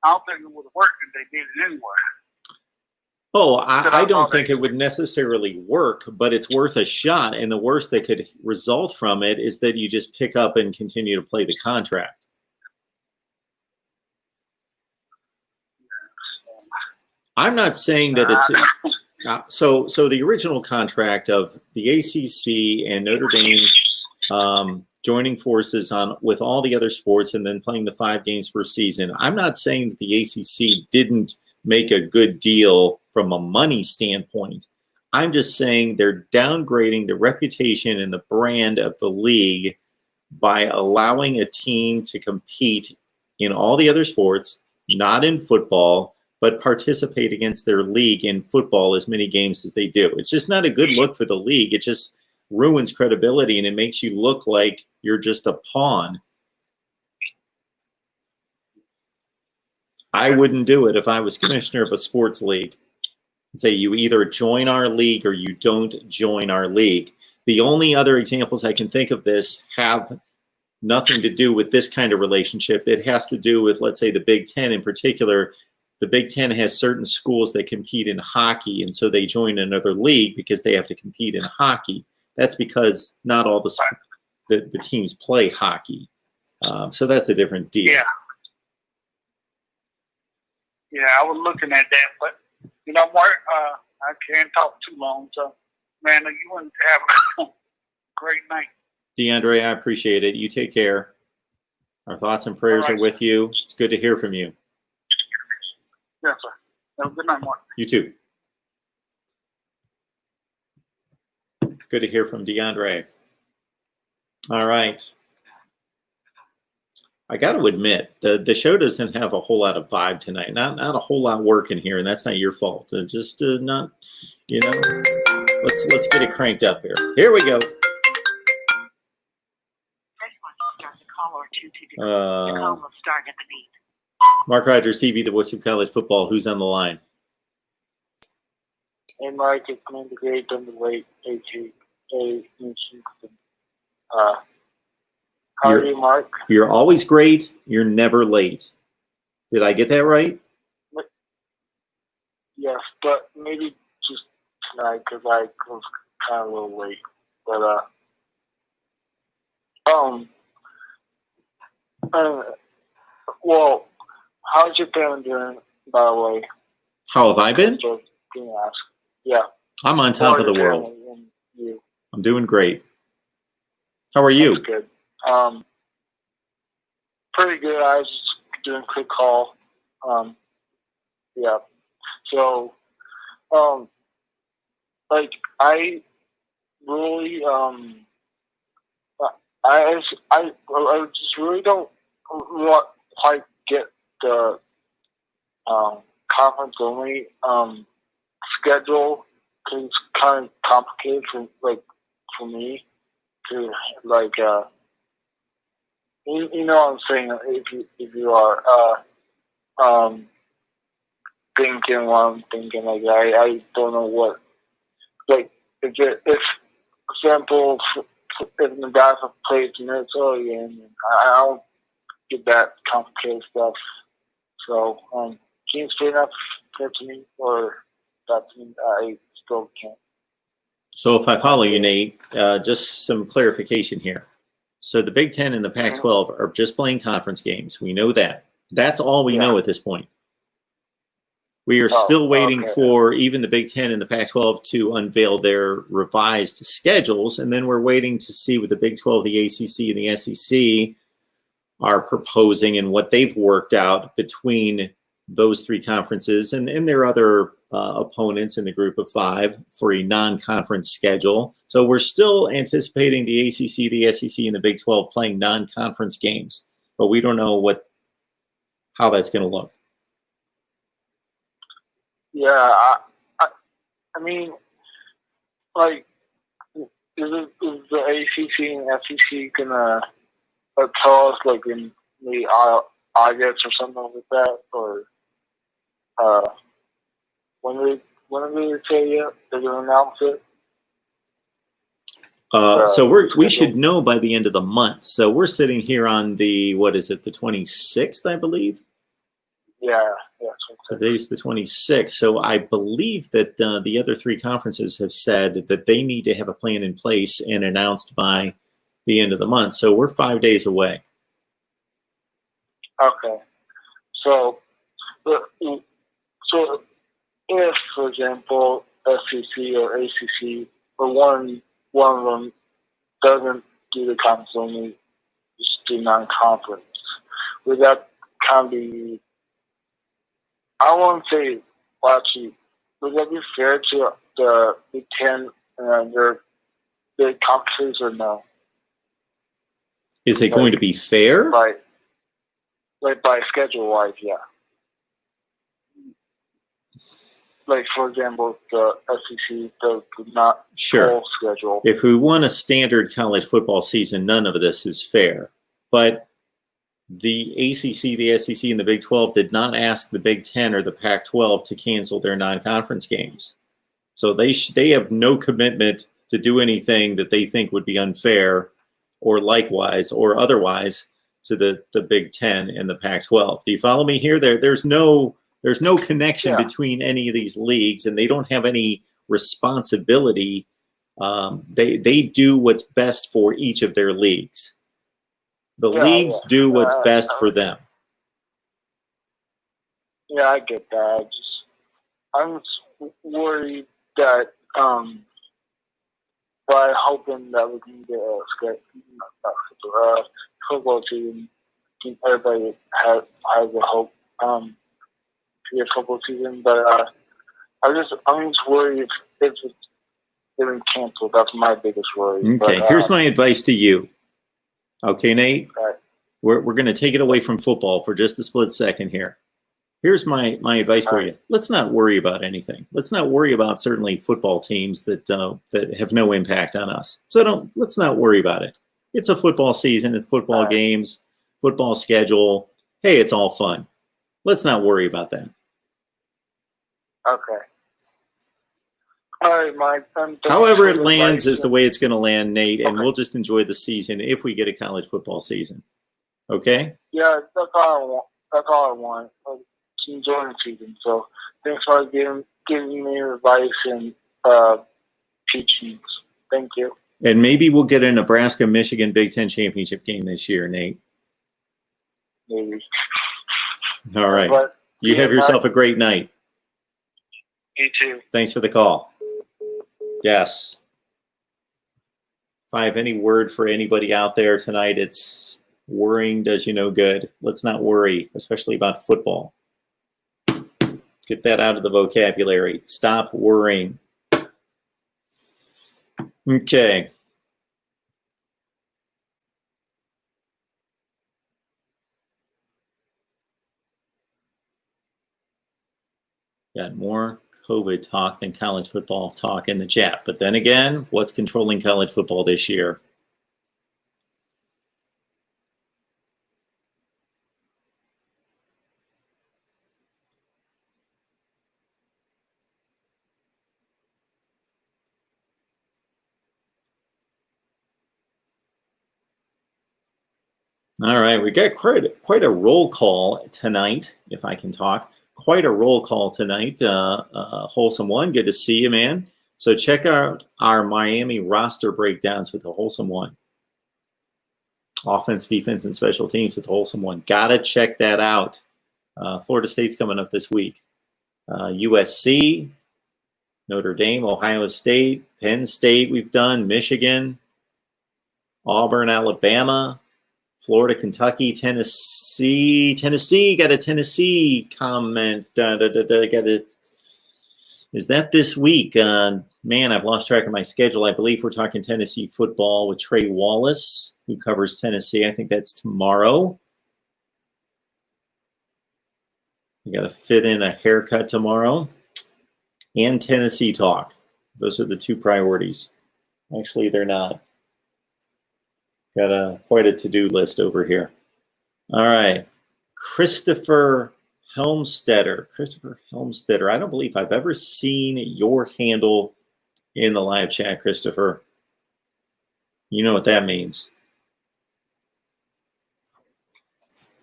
S6: I don't think it would have worked if they did it anyway.
S1: Oh, I don't think it would necessarily work, but it's worth a shot. And the worst that could result from it is that you just pick up and continue to play the contract. I'm not saying that it's so the original contract of the ACC and Notre Dame joining forces with all the other sports and then playing the 5 games per season. I'm not saying that the ACC didn't make a good deal from a money standpoint. I'm just saying they're downgrading the reputation and the brand of the league by allowing a team to compete in all the other sports, not in football, but participate against their league in football as many games as they do. It's just not a good look for the league. It just ruins credibility, and it makes you look like you're just a pawn. I wouldn't do it if I was commissioner of a sports league. I'd say you either join our league or you don't join our league. The only other examples I can think of this have nothing to do with this kind of relationship. It has to do with, let's say, the Big Ten in particular. The Big Ten has certain schools that compete in hockey, and so they join another league because they have to compete in hockey. That's because not all the teams play hockey. So that's a different deal.
S6: Yeah. Yeah, I was looking at that, but Mark, I can't talk too long. So, man, you want to have a great night.
S1: DeAndre, I appreciate it. You take care. Our thoughts and prayers are with you. It's good to hear from you.
S6: Yes, sir. Have a good night, Mark.
S1: You too. Good to hear from DeAndre. All right. I got to admit, the show doesn't have a whole lot of vibe tonight. Not a whole lot working here, and that's not your fault. Just not, let's get it cranked up here. Here we go.
S5: Press 1 to start the call or 2 to decline. The call will start at the beep.
S1: MarkRogersTV, the voice of college football. Who's on the line?
S7: Hey, Mark, it's been the great and the late ACC. How are you, Mark?
S1: You're always great. You're never late. Did I get that right?
S7: Yes, but maybe just tonight because I was kind of a little late. But well, how's your family doing? By the way,
S1: How have I been?
S7: Just being asked. Yeah.
S1: I'm on top of the world.
S7: You.
S1: I'm doing great. How are you?
S7: That's good. Pretty good. I was just doing a quick call. Yeah. So, like, I really, I just really don't quite get the conference only schedule because it's kind of complicated for me to you know what I'm saying, if you are thinking what I'm thinking, like I don't know what, like if for example, if Nebraska plays Minnesota again, I don't get that complicated stuff. So can you explain that to me, or that to me? I still can't.
S1: So if I follow you, Nate, just some clarification here. So the Big Ten and the Pac-12 are just playing conference games. We know that. That's all we know at this point. We are still waiting for even the Big Ten and the Pac-12 to unveil their revised schedules, and then we're waiting to see what the Big 12, the ACC, and the SEC are proposing and what they've worked out between those three conferences and their other opponents in the group of 5 for a non-conference schedule. So we're still anticipating the ACC, the SEC, and the Big 12 playing non-conference games, but we don't know how that's going to look.
S7: Yeah, I mean, like, is the ACC and SEC gonna tell us like in the August or something like that, or when are they say yet? They're gonna announce it.
S1: So we should know by the end of the month. So we're sitting here on the, what is it, the 26th, I believe?
S7: Yeah.
S1: Today's the 26th. So I believe that the other three conferences have said that they need to have a plan in place and announced by the end of the month. So we're 5 days away.
S7: Okay. So if, for example, SEC or ACC or one of them doesn't do the conference only, just do non-conference, would that kind of be, I won't say, well, actually, would that be fair to the Big Ten and their big conferences or no?
S1: Is it going to be fair?
S7: Like by schedule-wise, yeah. Like, for example, the SEC does not full schedule.
S1: If we want a standard college football season, none of this is fair. But the ACC, the SEC, and the Big 12 did not ask the Big 10 or the Pac-12 to cancel their non-conference games. So they have no commitment to do anything that they think would be unfair or likewise or otherwise to the Big 10 and the Pac-12. Do you follow me here? There's no connection between any of these leagues, and they don't have any responsibility. They do what's best for each of their leagues. The leagues do what's best for them.
S7: Yeah, I get that. I'm just worried that by hoping that we can get a football team, everybody has a hope to get a football season, but I'm just worried if it's getting canceled. That's my biggest worry.
S1: Okay,
S7: but,
S1: here's my advice to you. Okay, Nate?
S7: Right.
S1: We're going to take it away from football for just a split second here. Here's my advice for you. Let's not worry about anything. Let's not worry about certainly football teams that have no impact on us. So let's not worry about it. It's a football season. It's football games, football schedule. Hey, it's all fun. Let's not worry about that.
S7: Okay. All right, Mike.
S1: However it lands is the way it's going to land, Nate, and we'll just enjoy the season if we get a college football season. Okay?
S7: Yeah, that's all I want. That's all I want. To enjoy the season. So thanks for giving me advice and teachings. Thank you.
S1: And maybe we'll get a Nebraska-Michigan Big Ten championship game this year, Nate.
S7: Maybe.
S1: All right. But you have yourself a great night.
S3: You too.
S1: Thanks for the call. Yes. If I have any word for anybody out there tonight, it's worrying does you no good. Let's not worry, especially about football. Get that out of the vocabulary. Stop worrying. Okay. Got more COVID talk than college football talk in the chat. But then again, what's controlling college football this year? All right, we got quite a roll call tonight, if I can talk. Quite a roll call tonight. Wholesome One, good to see you, man. So check out our Miami roster breakdowns with the Wholesome One. Offense, defense, and special teams with the Wholesome One. Gotta check that out. Florida State's coming up this week. USC, Notre Dame, Ohio State, Penn State we've done, Michigan, Auburn, Alabama, Florida, Kentucky, Tennessee. Tennessee, got a Tennessee comment. Is that this week? Man, I've lost track of my schedule. I believe we're talking Tennessee football with Trey Wallace, who covers Tennessee. I think that's tomorrow. We got to fit in a haircut tomorrow. And Tennessee talk. Those are the two priorities. Actually, they're not. Got quite a to-do list over here. All right. Christopher Helmstetter. Christopher Helmstetter. I don't believe I've ever seen your handle in the live chat, Christopher. You know what that means.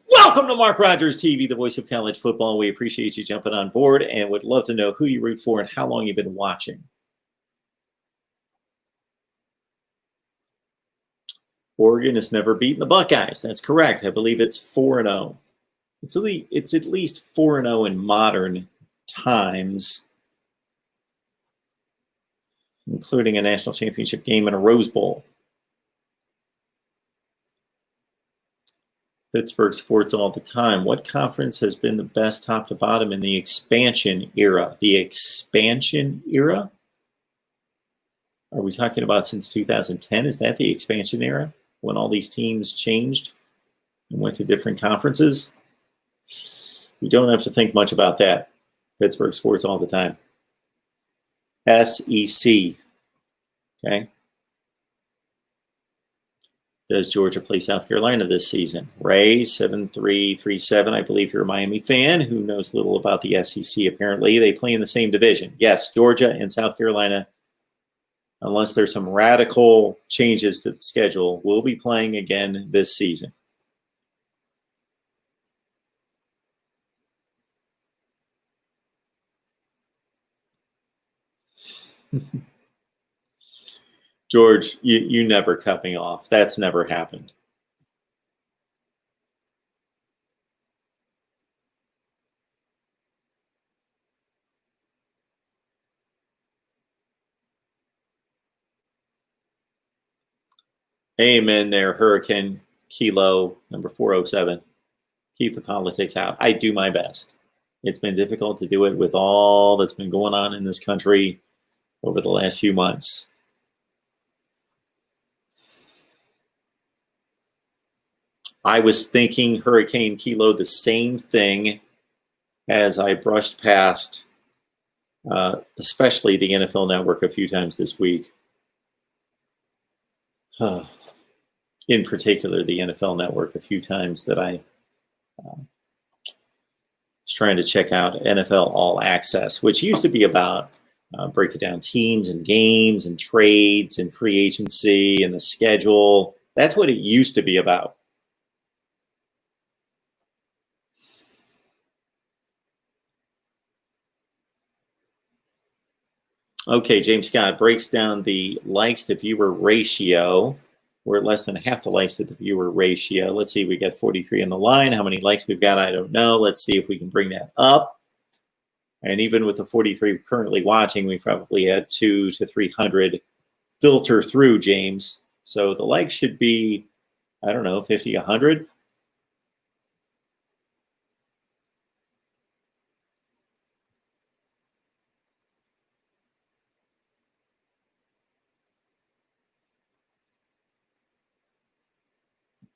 S1: Welcome to Mark Rogers TV, the voice of college football. We appreciate you jumping on board and would love to know who you root for and how long you've been watching. Oregon has never beaten the Buckeyes. That's correct. I believe it's 4-0. It's at least 4-0 in modern times, including a national championship game and a Rose Bowl. Pittsburgh sports all the time. What conference has been the best top to bottom in the expansion era? The expansion era? Are we talking about since 2010? Is that the expansion era when all these teams changed and went to different conferences? We don't have to think much about that. Pittsburgh sports all the time. SEC. Okay. Does Georgia play South Carolina this season? Ray, 7337. I believe you're a Miami fan who knows little about the SEC, apparently. They play in the same division. Yes, Georgia and South Carolina, unless there's some radical changes to the schedule, will be playing again this season. George, you never cut me off. That's never happened. Amen there, Hurricane Kilo, number 407. Keep the politics out. I do my best. It's been difficult to do it with all that's been going on in this country over the last few months. I was thinking, Hurricane Kilo, the same thing as I brushed past, especially the NFL Network a few times this week. In particular, the NFL Network a few times that I was trying to check out NFL All Access, which used to be about breaking down teams and games and trades and free agency and the schedule. That's what it used to be about. Okay, James Scott breaks down the likes to viewer ratio. We're at less than half the likes to the viewer ratio. Let's see, we got 43 on the line. How many likes we've got, I don't know. Let's see if we can bring that up. And even with the 43 currently watching, we probably had 200 to 300 filter through, James. So the likes should be, I don't know, 50, 100.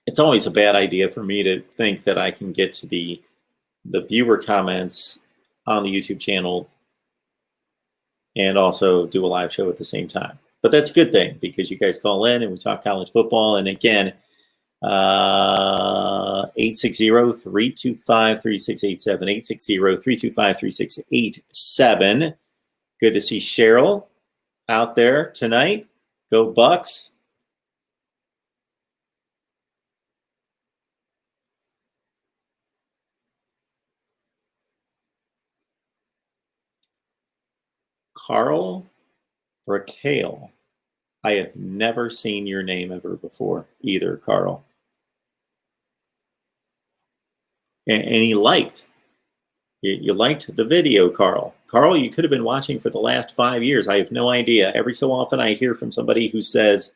S1: It's always a bad idea for me to think that I can get to the viewer comments on the YouTube channel and also do a live show at the same time. But that's a good thing because you guys call in and we talk college football. And again, 860-325-3687, 860-325-3687. Good to see Cheryl out there tonight. Go Bucks. Carl Raquel. I have never seen your name ever before either, Carl. And he liked. You liked the video, Carl. Carl, you could have been watching for the last 5 years. I have no idea. Every so often I hear from somebody who says,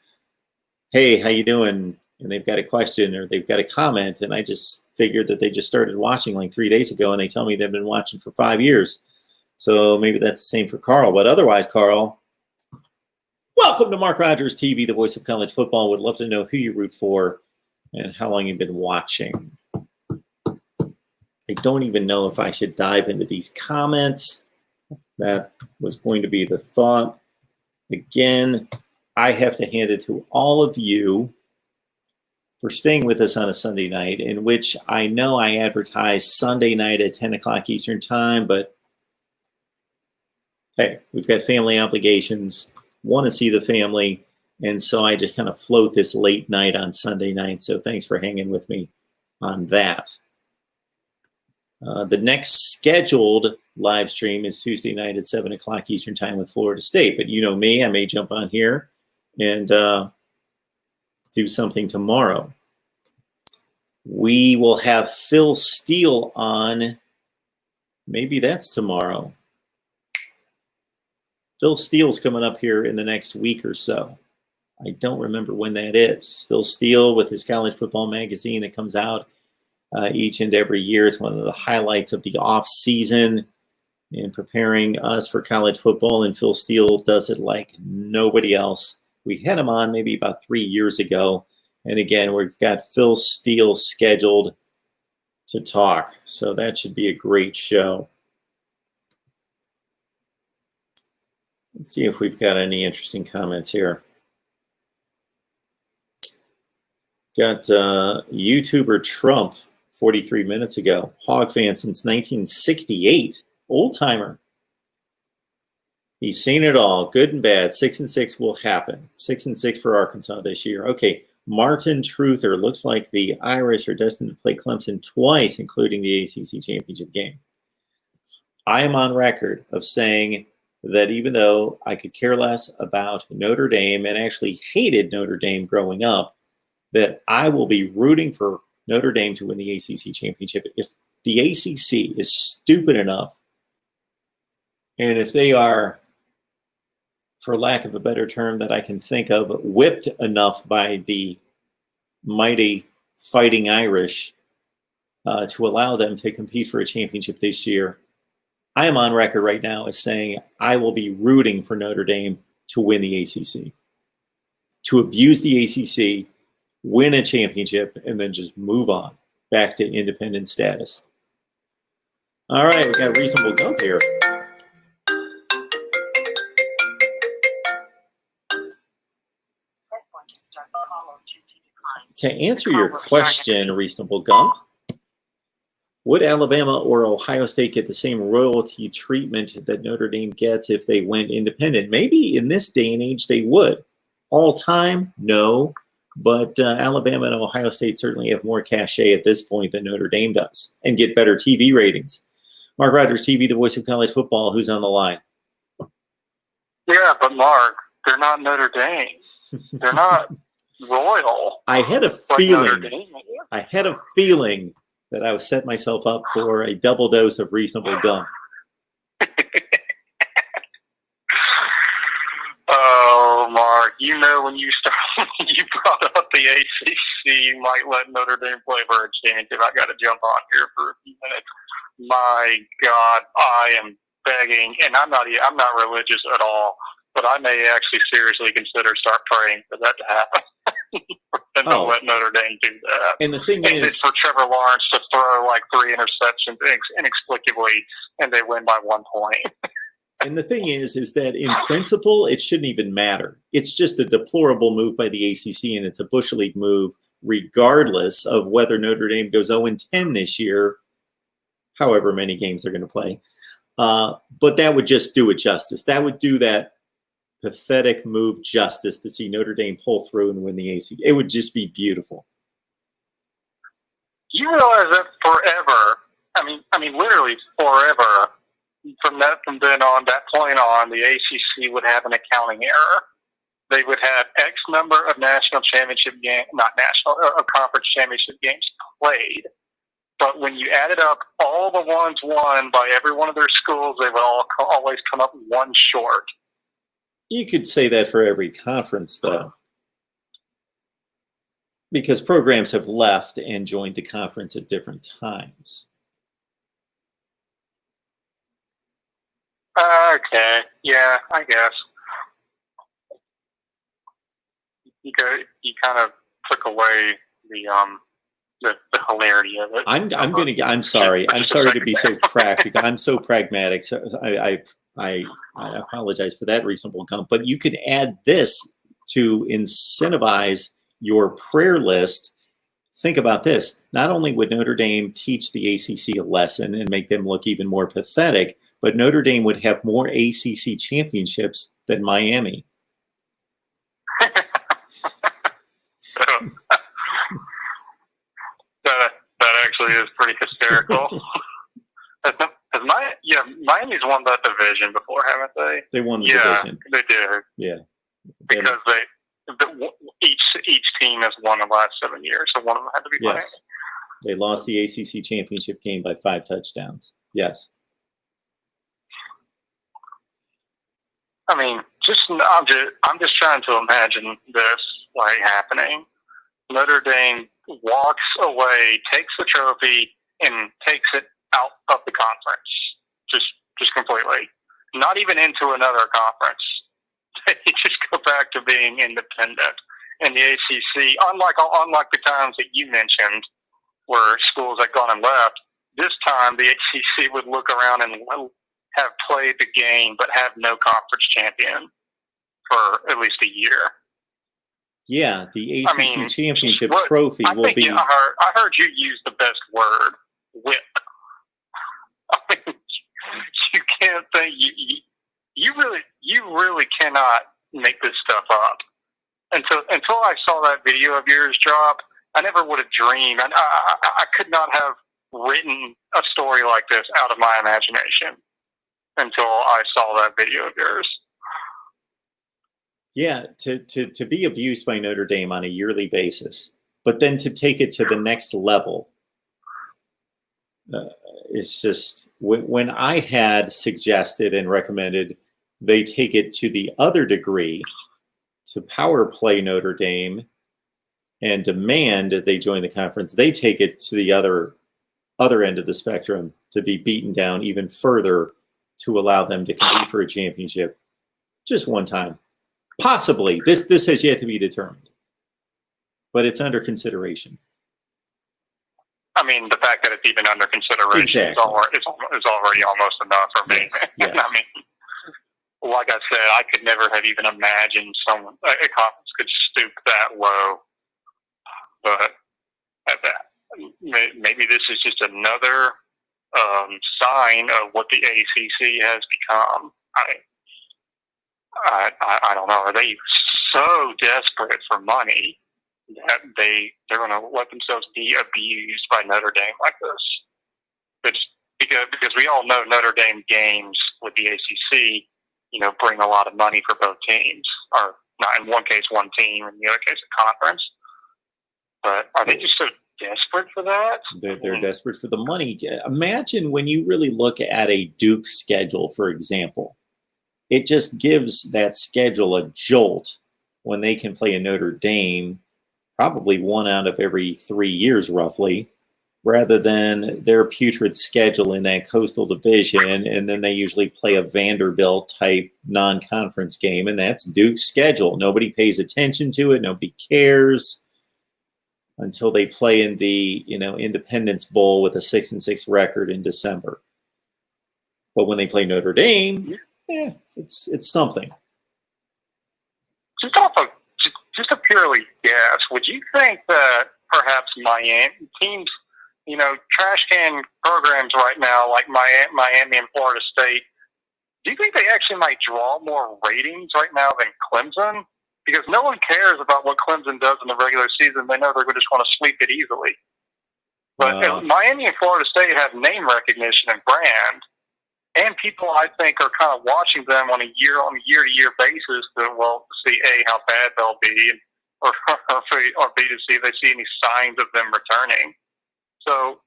S1: hey, how you doing? And they've got a question or they've got a comment. And I just figured that they just started watching like 3 days ago and they tell me they've been watching for 5 years. So maybe that's the same for Carl. But otherwise, Carl, welcome to Mark Rogers TV, the voice of college football. Would love to know who you root for and how long you've been watching. I don't even know if I should dive into these comments. That was going to be the thought. Again, I have to hand it to all of you for staying with us on a Sunday night, in which I know I advertise Sunday night at 10 o'clock Eastern time, but hey, we've got family obligations, want to see the family, And so I just kind of float this late night on Sunday night. So thanks for hanging with me on that. The next scheduled live stream is Tuesday night at 7 o'clock Eastern time with Florida State. But you know me, I may jump on here and do something tomorrow. We will have Phil Steele on. Maybe that's tomorrow. Phil Steele's coming up here in the next week or so. I don't remember when that is. Phil Steele with his college football magazine that comes out each and every year. It's one of the highlights of the off season in preparing us for college football. And Phil Steele does it like nobody else. We had him on maybe about 3 years ago. And again, we've got Phil Steele scheduled to talk. So that should be a great show. Let's see if we've got any interesting comments here. Got YouTuber Trump 43 minutes ago. Hog fan since 1968. Old timer. He's seen it all, good and bad. 6-6 will happen. 6-6 for Arkansas this year. Okay, Martin Truther. Looks like the Irish are destined to play Clemson twice, including the ACC championship game. I am on record of saying that even though I could care less about Notre Dame and actually hated Notre Dame growing up, that I will be rooting for Notre Dame to win the ACC championship if the ACC is stupid enough, and if they are, for lack of a better term that I can think of, whipped enough by the mighty Fighting Irish to allow them to compete for a championship this year. I am on record right now as saying I will be rooting for Notre Dame to win the ACC, to abuse the ACC, win a championship, and then just move on back to independent status. All right, we got a reasonable gump here. To answer your question, Reasonable Gump, would Alabama or Ohio State get the same royalty treatment that Notre Dame gets if they went independent? Maybe in this day and age they would. All time, no. But Alabama and Ohio State certainly have more cachet at this point than Notre Dame does and get better TV ratings. MarkRogersTV, the voice of college football, who's on the line?
S3: Yeah, but Mark, they're not Notre Dame. They're not royal.
S1: I had a feeling that I would set myself up for a double dose of Reasonable Gump.
S3: Oh, Mark, you know when you brought up the ACC, you might let Notre Dame play for a championship. I got to jump on here for a few minutes. My God, I am begging, and I'm not religious at all, but I may actually seriously consider start praying for that to happen. And don't let Notre Dame do that.
S1: And the thing
S3: is, it's for Trevor Lawrence to throw like 3 interceptions inexplicably, and they win by 1 point.
S1: And the thing is that in principle, it shouldn't even matter. It's just a deplorable move by the ACC, and it's a Bush League move, regardless of whether Notre Dame goes 0-10 this year, however many games they're going to play. But that would just do it justice. That would do that pathetic move justice to see Notre Dame pull through and win the ACC. It would just be beautiful.
S3: You realize that forever, I mean, literally forever, from that point on, the ACC would have an accounting error. They would have X number of national championship games, conference championship games played. But when you added up all the ones won by every one of their schools, they would always come up one short.
S1: You could say that for every conference, though, because programs have left and joined the conference at different times.
S3: Okay, yeah, I guess. You kind of took away the hilarity of it.
S1: I'm sorry to be so practical. I'm so pragmatic. So I apologize for that, Reasonable Gump. But you could add this to incentivize your prayer list. Think about this. Not only would Notre Dame teach the ACC a lesson and make them look even more pathetic, but Notre Dame would have more ACC championships than Miami.
S8: pretty hysterical. Miami's won that division before, haven't they?
S1: They won the division.
S8: They did.
S1: Yeah.
S8: Because each team has won the last 7 years, so one of them had to be Miami.
S1: Yes. They lost the ACC championship game by 5 touchdowns. Yes.
S8: I mean, I'm just trying to imagine this like happening. Notre Dame walks away, takes the trophy, and takes it out of the conference, just completely. Not even into another conference. They just go back to being independent. And the ACC, unlike the times that you mentioned, where schools had gone and left, this time the ACC would look around and have played the game, but have no conference champion for at least a year.
S1: Yeah, the ACC championship trophy will be.
S8: I heard you use the best word, whip. I mean, you can't think you really cannot make this stuff up. Until I saw that video of yours drop, I never would have dreamed. I could not have written a story like this out of my imagination until I saw that video of yours.
S1: Yeah, to be abused by Notre Dame on a yearly basis, but then to take it to the next level. It's just when I had suggested and recommended they take it to the other degree, to power play Notre Dame and demand that they join the conference, they take it to the other end of the spectrum to be beaten down even further to allow them to compete for a championship just one time. Possibly. This has yet to be determined, but it's under consideration.
S8: I mean, the fact that it's even under consideration is already almost enough for me.
S1: Yes.
S8: I mean, like I said, I could never have even imagined a conference could stoop that low. But maybe this is just another sign of what the ACC has become. I don't know. Are they so desperate for money that they're going to let themselves be abused by Notre Dame like this? Because we all know Notre Dame games with the ACC, bring a lot of money for both teams, or not in one case one team, in the other case a conference. But are they just so desperate for that?
S1: They're desperate for the money. Imagine when you really look at a Duke schedule, for example. It just gives that schedule a jolt when they can play a Notre Dame probably 1 out of every 3 years roughly, rather than their putrid schedule in that Coastal Division, and then they usually play a Vanderbilt-type non-conference game, and that's Duke's schedule. Nobody pays attention to it. Nobody cares until they play in the Independence Bowl with a 6-6 record in December. But when they play Notre Dame, it's something.
S8: Just a purely guess, would you think that perhaps Miami teams, trash can programs right now like Miami and Florida State, do you think they actually might draw more ratings right now than Clemson? Because no one cares about what Clemson does in the regular season. They know they're going to just want to sweep it easily. But Miami and Florida State have name recognition and brand. And people, I think, are kind of watching them on a year-to-year basis to see how bad they'll be, or B, to see if they see any signs of them returning. So,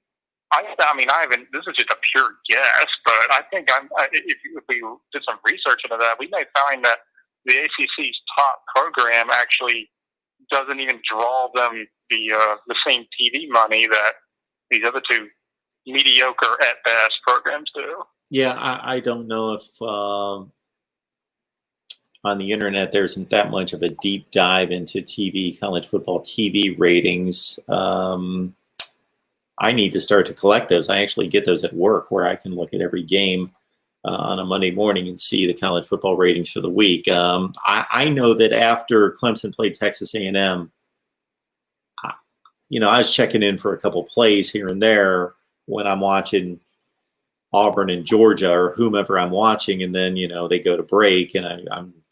S8: I mean, this is just a pure guess, but I think if we did some research into that, we may find that the ACC's top program actually doesn't even draw them the same TV money that these other two mediocre at best programs do.
S1: Yeah, I don't know if on the internet there isn't that much of a deep dive into college football TV ratings. I need to start to collect those. I actually get those at work where I can look at every game on a Monday morning and see the college football ratings for the week. I know that after Clemson played Texas A&M, I was checking in for a couple plays here and there when I'm watching Auburn and Georgia or whomever I'm watching, and then they go to break, and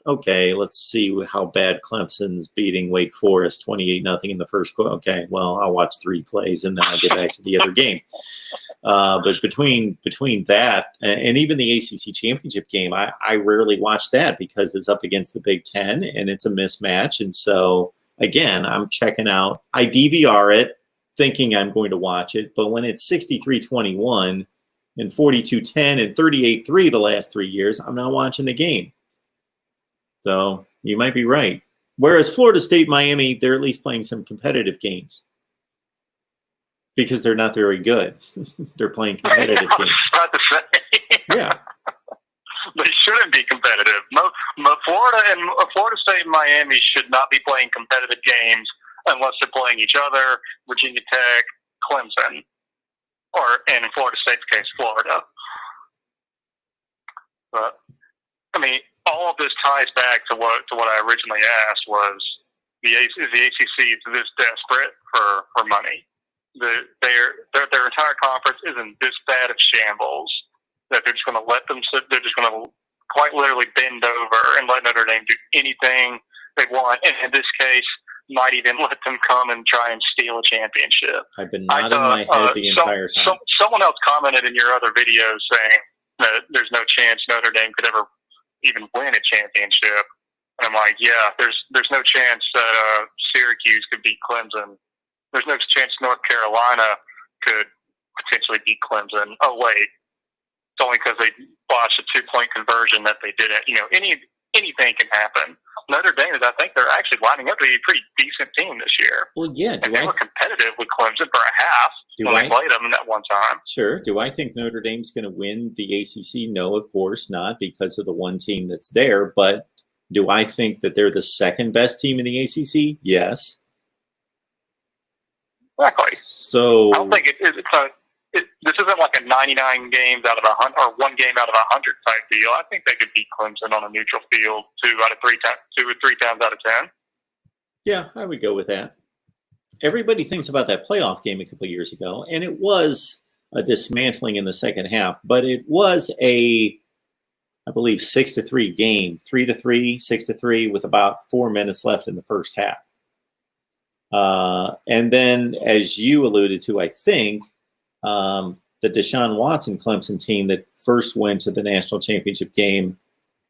S1: okay, let's see how bad Clemson's beating Wake Forest 28-0 in the first quarter. Okay, well, I'll watch 3 plays and then I'll get back to the other game. But between that and even the ACC championship game, I rarely watch that because it's up against the Big Ten and it's a mismatch. And so, again, I'm checking out. I DVR it thinking I'm going to watch it. But when it's 63-21 and 42-10 and 38-3 the last 3 years, I'm not watching the game. So you might be right. Whereas Florida State, Miami, they're at least playing some competitive games because they're not very good. They're playing competitive games.
S8: About to say.
S1: Yeah.
S8: They shouldn't be competitive. Florida State and Miami should not be playing competitive games unless they're playing each other, Virginia Tech, Clemson, or in Florida State's case, Florida. But I mean, all of this ties back to what I originally asked was is the ACC this desperate for money? Their entire conference is in this bad of shambles that they're just going to let them sit. They're just going to quite literally bend over and let Notre Dame do anything they want, and in this case, might even let them come and try and steal a championship.
S1: I've been nodding my head the entire time.
S8: Someone else commented in your other videos saying that there's no chance Notre Dame could ever even win a championship. And I'm like, yeah, there's no chance that Syracuse could beat Clemson. There's no chance North Carolina could potentially beat Clemson. Oh, wait. It's only because they botched a 2-point conversion that they didn't. You know, anything can happen. Notre Dame, I think they're actually lining up to be a pretty decent team this year.
S1: Well, yeah.
S8: And they were competitive with Clemson for a half when they played them that one time.
S1: Sure. Do I think Notre Dame's going to win the ACC? No, of course not, because of the one team that's there. But do I think that they're the second best team in the ACC? Yes.
S8: Exactly.
S1: So
S8: I don't think this isn't like a 99 games out of 100 or 1 game out of 100 type deal. I think they could beat Clemson on a neutral field 2 or 3 times out of 10.
S1: Yeah, I would go with that. Everybody thinks about that playoff game a couple of years ago, and it was a dismantling in the second half, but it was I believe, 6-3 game, 3-3, 6-3, with about 4 minutes left in the first half. And then, as you alluded to, I think, the Deshaun Watson Clemson team that first went to the national championship game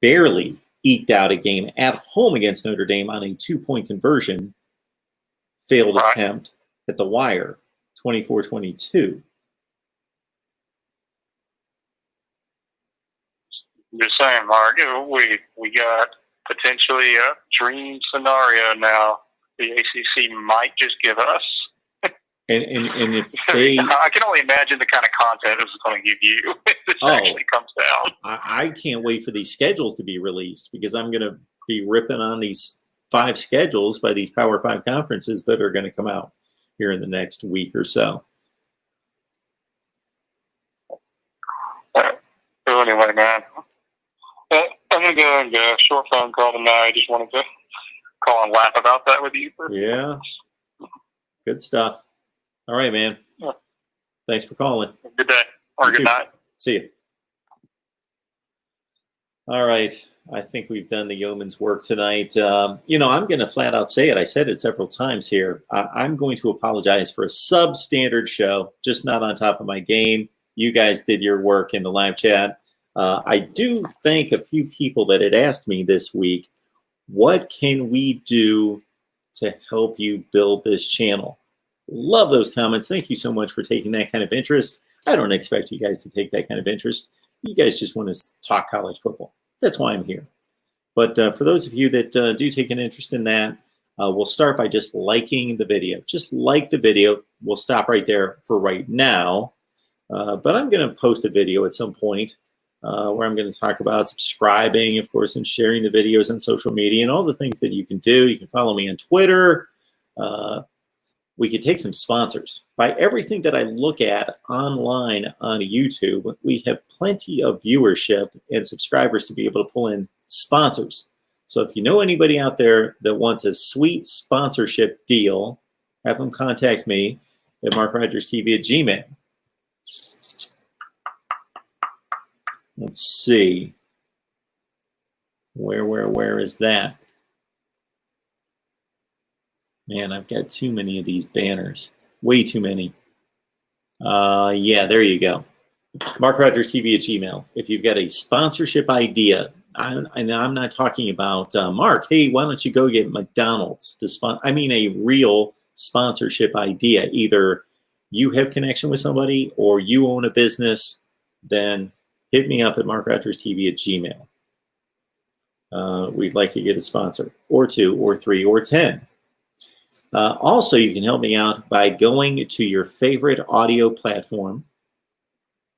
S1: barely eked out a game at home against Notre Dame on a 2-point conversion, failed attempt at the wire, 24-22.
S8: Just saying, Mark, we got potentially a dream scenario now the ACC might just give us.
S1: And if they...
S8: I can only imagine the kind of content this is going to give you if this actually comes down.
S1: I can't wait for these schedules to be released because I'm going to be ripping on these 5 schedules by these Power 5 conferences that are going to come out here in the next week or so.
S8: So anyway, man, I'm going to go and get a short phone call tonight. I just wanted to call and laugh about that with you.
S1: Yeah. Good stuff. All right, man.
S8: Yeah.
S1: Thanks for calling.
S8: Good day or good night.
S1: See you. All right. I think we've done the yeoman's work tonight. I'm going to flat out say it. I said it several times here. I'm going to apologize for a substandard show, just not on top of my game. You guys did your work in the live chat. I do thank a few people that had asked me this week, what can we do to help you build this channel? Love those comments. Thank you so much for taking that kind of interest. I don't expect you guys to take that kind of interest. You guys just want to talk college football. That's why I'm here. But for those of you that do take an interest in that, we'll start by just liking the video. Just like the video. We'll stop right there for right now. But I'm going to post a video at some point where I'm going to talk about subscribing, of course, and sharing the videos on social media and all the things that you can do. You can follow me on Twitter. We could take some sponsors. By everything that I look at online on YouTube, we have plenty of viewership and subscribers to be able to pull in sponsors. So if you know anybody out there that wants a sweet sponsorship deal, have them contact me at MarkRogersTV at Gmail. Let's see. Where is that? Man, I've got too many of these banners. Way too many. Yeah, there you go. MarkRogersTV at Gmail. If you've got a sponsorship idea, I'm not talking about Mark. Hey, why don't you go get McDonald's to sponsor? I mean, a real sponsorship idea. Either you have connection with somebody or you own a business, then hit me up at MarkRogersTV at Gmail. We'd like to get a sponsor, or 2, or 3, or 10. Also, you can help me out by going to your favorite audio platform,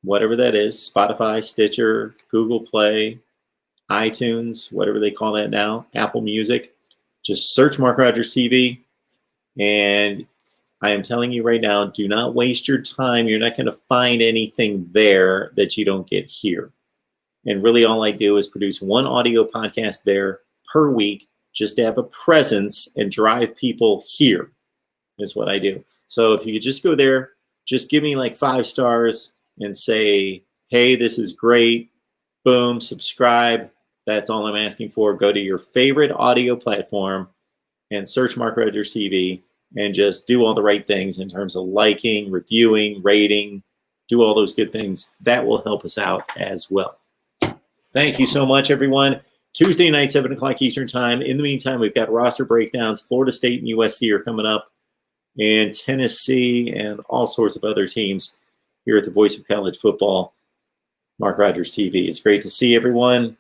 S1: whatever that is, Spotify, Stitcher, Google Play, iTunes, whatever they call that now, Apple Music. Just search Mark Rogers TV, and I am telling you right now, do not waste your time. You're not going to find anything there that you don't get here. And really all I do is produce one audio podcast there per week, just to have a presence and drive people here is what I do. So if you could just go there, just give me like 5 stars and say, hey, this is great. Boom, subscribe. That's all I'm asking for. Go to your favorite audio platform and search Mark Rogers TV and just do all the right things in terms of liking, reviewing, rating, do all those good things. That will help us out as well. Thank you so much, everyone. Tuesday night, 7 o'clock Eastern time. In the meantime, we've got roster breakdowns. Florida State and USC are coming up, and Tennessee and all sorts of other teams here at the Voice of College Football, Mark Rogers TV. It's great to see everyone,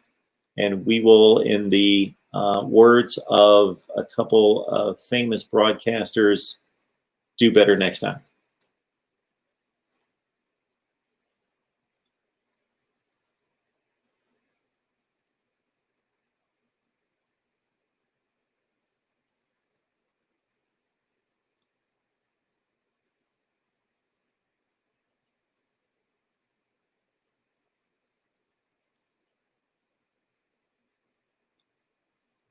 S1: and we will, in the words of a couple of famous broadcasters, do better next time.